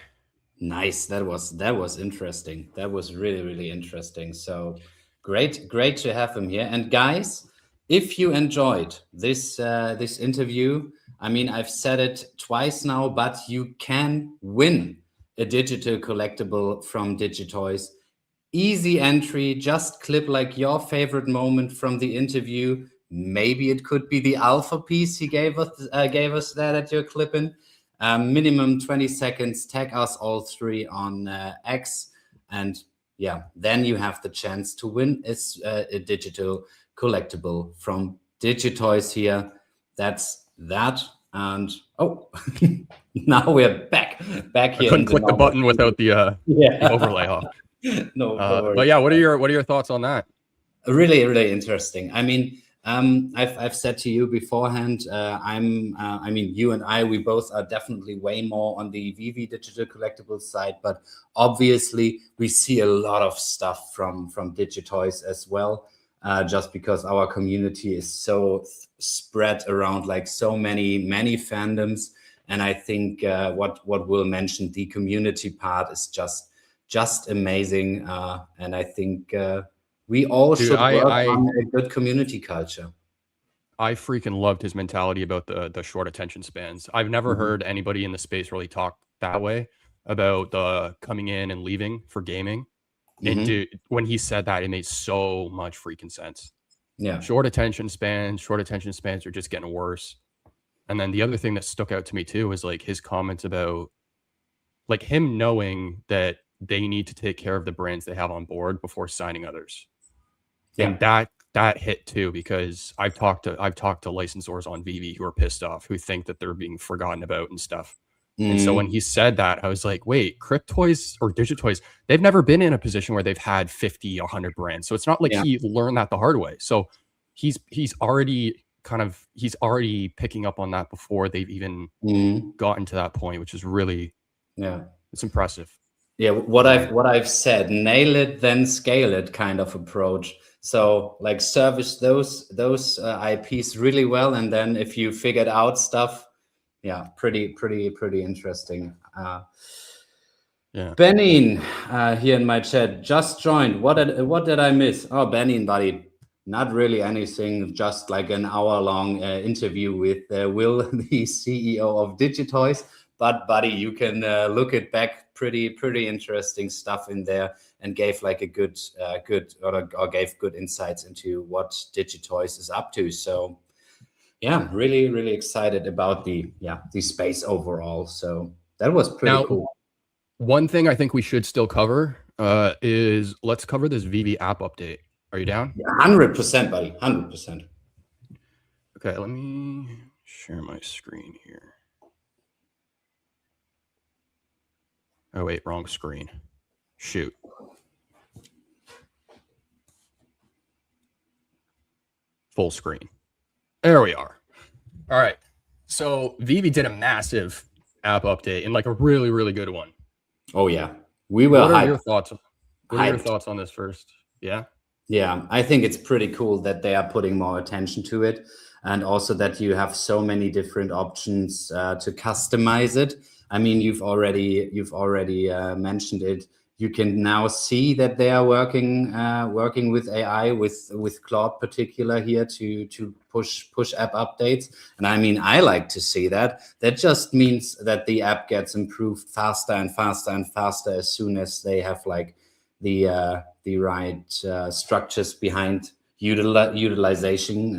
A: Nice. That was interesting. That was really, really interesting. So great to have him here. And guys, if you enjoyed this this interview, I mean, I've said it twice now, but you can win a digital collectible from Digitoys. Easy entry, just clip like your favorite moment from the interview. Maybe it could be the alpha piece he gave us there that you're clipping. Minimum 20 seconds. Tag us all three on X, and yeah, then you have the chance to win a digital collectible from Digitoys here. That's that. And oh, now we're back here.
B: I couldn't click the button without the overlay off.
A: No,
B: but yeah, what are your thoughts on that?
A: Really, really interesting. I mean, I've said to you beforehand, I mean, you and I, we both are definitely way more on the VeVe digital collectibles side, but obviously we see a lot of stuff from Digitoys as well, just because our community is so spread around like so many fandoms. And I think what Will mentioned, the community part is just amazing. And I think we all should work on a good community culture.
B: I freaking loved his mentality about the short attention spans. I've never heard anybody in the space really talk that way about the coming in and leaving for gaming. And dude, when he said that, it made so much freaking sense.
A: Yeah.
B: Short attention spans are just getting worse. And then the other thing that stuck out to me too was like his comments about like him knowing that they need to take care of the brands they have on board before signing others. Yeah. And that hit too, because I've talked to licensors on VeVe who are pissed off, who think that they're being forgotten about and stuff. And so when he said that, I was like, wait, Cryptoys or Digitoys, they've never been in a position where they've had 50, 100 brands. So it's not like he learned that the hard way. So he's already picking up on that before they've even gotten to that point, which is really, it's impressive.
A: Yeah, what I've said, nail it, then scale it kind of approach. So like service those IPs really well, and then if you figured out stuff, yeah, pretty interesting. Benin here in my chat just joined. What did I miss? Oh, Benin, buddy, not really anything. Just like an hour-long interview with Will, the CEO of Digitoys. But buddy, you can look it back. Pretty interesting stuff in there, and gave like a good gave good insights into what Digitoys is up to. So yeah, really excited about the space overall. So that was pretty cool.
B: One thing I think we should still cover is let's cover this VeVe app update. Are you down?
A: 100%, buddy. 100%.
B: Okay, let me share my screen here. Oh wait, wrong screen. Shoot. Full screen. There we are. All right. So VeVe did a massive app update and like a really good one.
A: Oh yeah. We were
B: What are your thoughts? What are your thoughts on this first? Yeah.
A: Yeah, I think it's pretty cool that they are putting more attention to it, and also that you have so many different options to customize it. I mean, you've already mentioned it. You can now see that they are working with AI, with Claude particular here to push app updates. And I mean, I like to see that. That just means that the app gets improved faster and faster and faster as soon as they have like the right structures behind utilizing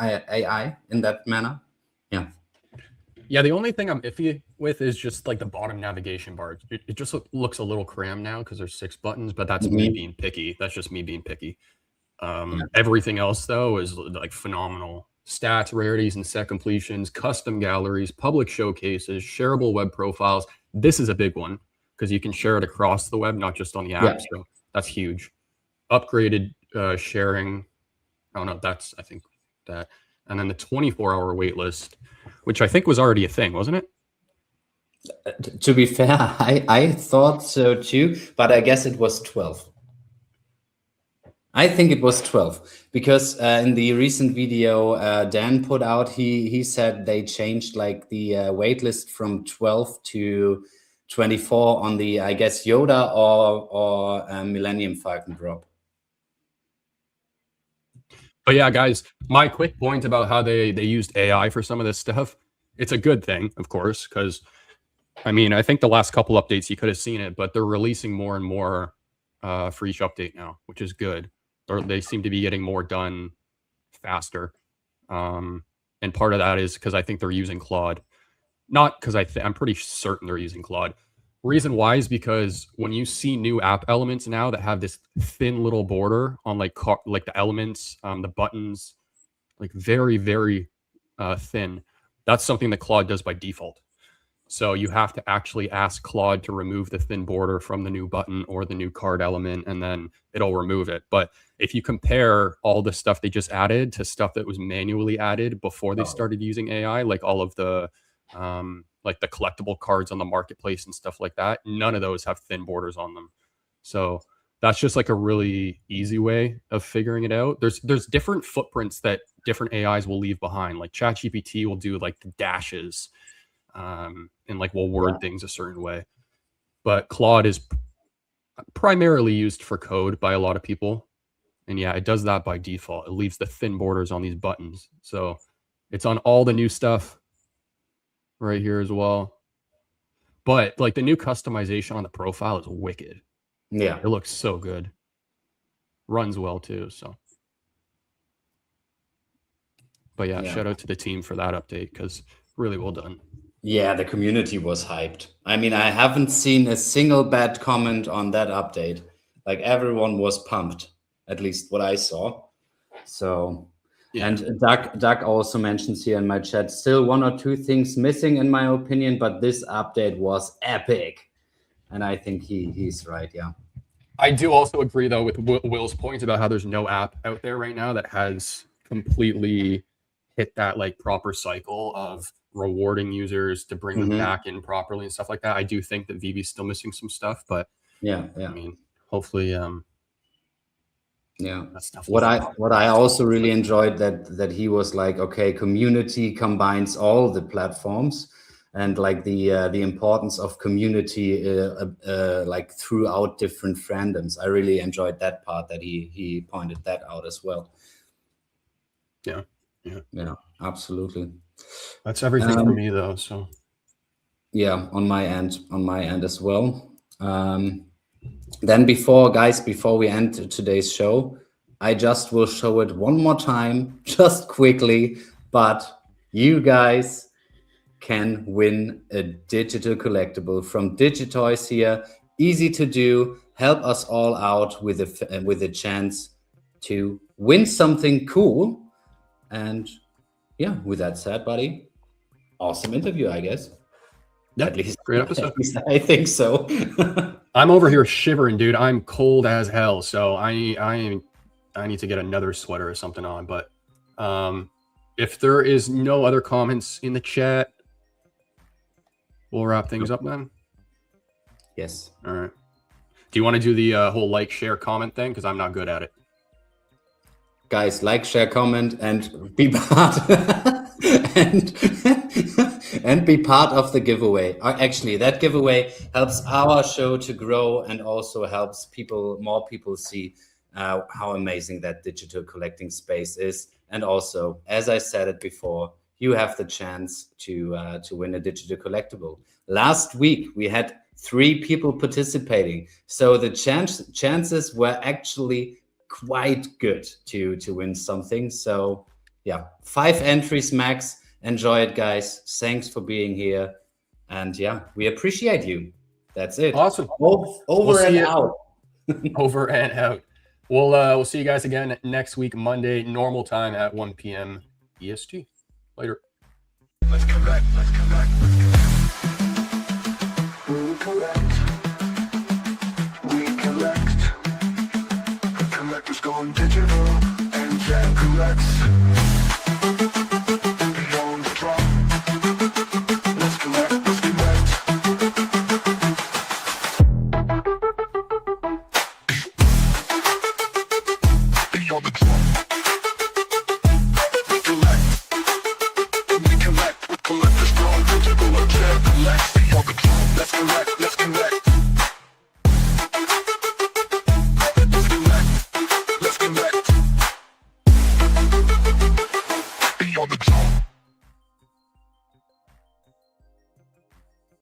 A: AI in that manner. Yeah.
B: Yeah, the only thing I'm iffy with is just like the bottom navigation bar. It just looks a little crammed now because there's 6 buttons, but that's me being picky. That's just me being picky. Everything else though is like phenomenal. Stats, rarities, and set completions, custom galleries, public showcases, shareable web profiles. This is a big one because you can share it across the web, not just on the app. So that's huge. Upgraded sharing. Oh no, that's I think that. And then the 24-hour wait list, which I think was already a thing, wasn't it?
A: To be fair, I thought so too, but I guess it was 12. I think it was 12 because in the recent video Dan put out, he said they changed like the waitlist from 12 to 24 on the, I guess, Yoda or Millennium Falcon drop.
B: But yeah, guys, my quick point about how they used AI for some of this stuff, it's a good thing, of course, because I mean, I think the last couple updates you could have seen it, but they're releasing more and more for each update now, which is good. Or they seem to be getting more done faster. And part of that is because I think they're using Claude. Not because I'm pretty certain they're using Claude. Reason why is because when you see new app elements now that have this thin little border on like the elements, the buttons, like very, very thin, that's something that Claude does by default. So you have to actually ask Claude to remove the thin border from the new button or the new card element, and then it'll remove it. But if you compare all the stuff they just added to stuff that was manually added before they started using AI, like all of the like the collectible cards on the marketplace and stuff like that, none of those have thin borders on them. So that's just like a really easy way of figuring it out. There's different footprints that different AIs will leave behind. Like ChatGPT will do like the dashes, and like will word things a certain way. But Claude is primarily used for code by a lot of people. And yeah, it does that by default. It leaves the thin borders on these buttons. So it's on all the new stuff right here as well. But like the new customization on the profile is wicked.
A: Yeah.
B: It looks so good. Runs well too. So, but yeah, shout out to the team for that update because really well done.
A: Yeah, the community was hyped. I mean, I haven't seen a single bad comment on that update. Like everyone was pumped, at least what I saw. So, yeah. And Doug also mentions here in my chat, still one or two things missing in my opinion, but this update was epic. And I think he's right, yeah.
B: I do also agree though with Will's point about how there's no app out there right now that has completely hit that like proper cycle of rewarding users to bring them back in properly and stuff like that. I do think that VeVe is still missing some stuff, but yeah. I mean, hopefully,
A: yeah. What I also really enjoyed that he was like, okay, community combines all the platforms, and like the importance of community like throughout different fandoms. I really enjoyed that part that he pointed that out as well. Yeah, absolutely.
B: That's everything for me though. So
A: yeah, on my end as well. Then before we end today's show, I just will show it one more time, just quickly, but you guys can win a digital collectible from Digitoys here. Easy to do. Help us all out with a chance to win something cool. And yeah, with that said, buddy, awesome interview, I guess.
B: Yeah,
A: at least
B: great episode.
A: At least I think so.
B: I'm over here shivering, dude. I'm cold as hell, so I need to get another sweater or something on. But if there is no other comments in the chat, we'll wrap things up then.
A: Yes.
B: All right. Do you want to do the whole like, share, comment thing? Because I'm not good at it.
A: Guys, like, share, comment, and be part and be part of the giveaway. Actually, that giveaway helps our show to grow and also helps more people see how amazing that digital collecting space is. And also, as I said it before, you have the chance to win a digital collectible. Last week we had 3 people participating, so the chances were actually quite good to win something. So yeah, 5 entries max. Enjoy it, guys. Thanks for being here, and yeah, we appreciate you. That's it.
B: Awesome.
A: Over and out.
B: Over and out. We'll see you guys again next week, Monday, normal time at 1 p.m. EST. Later.
E: Let's collect. We collect. The collector's going digital and Jack collects.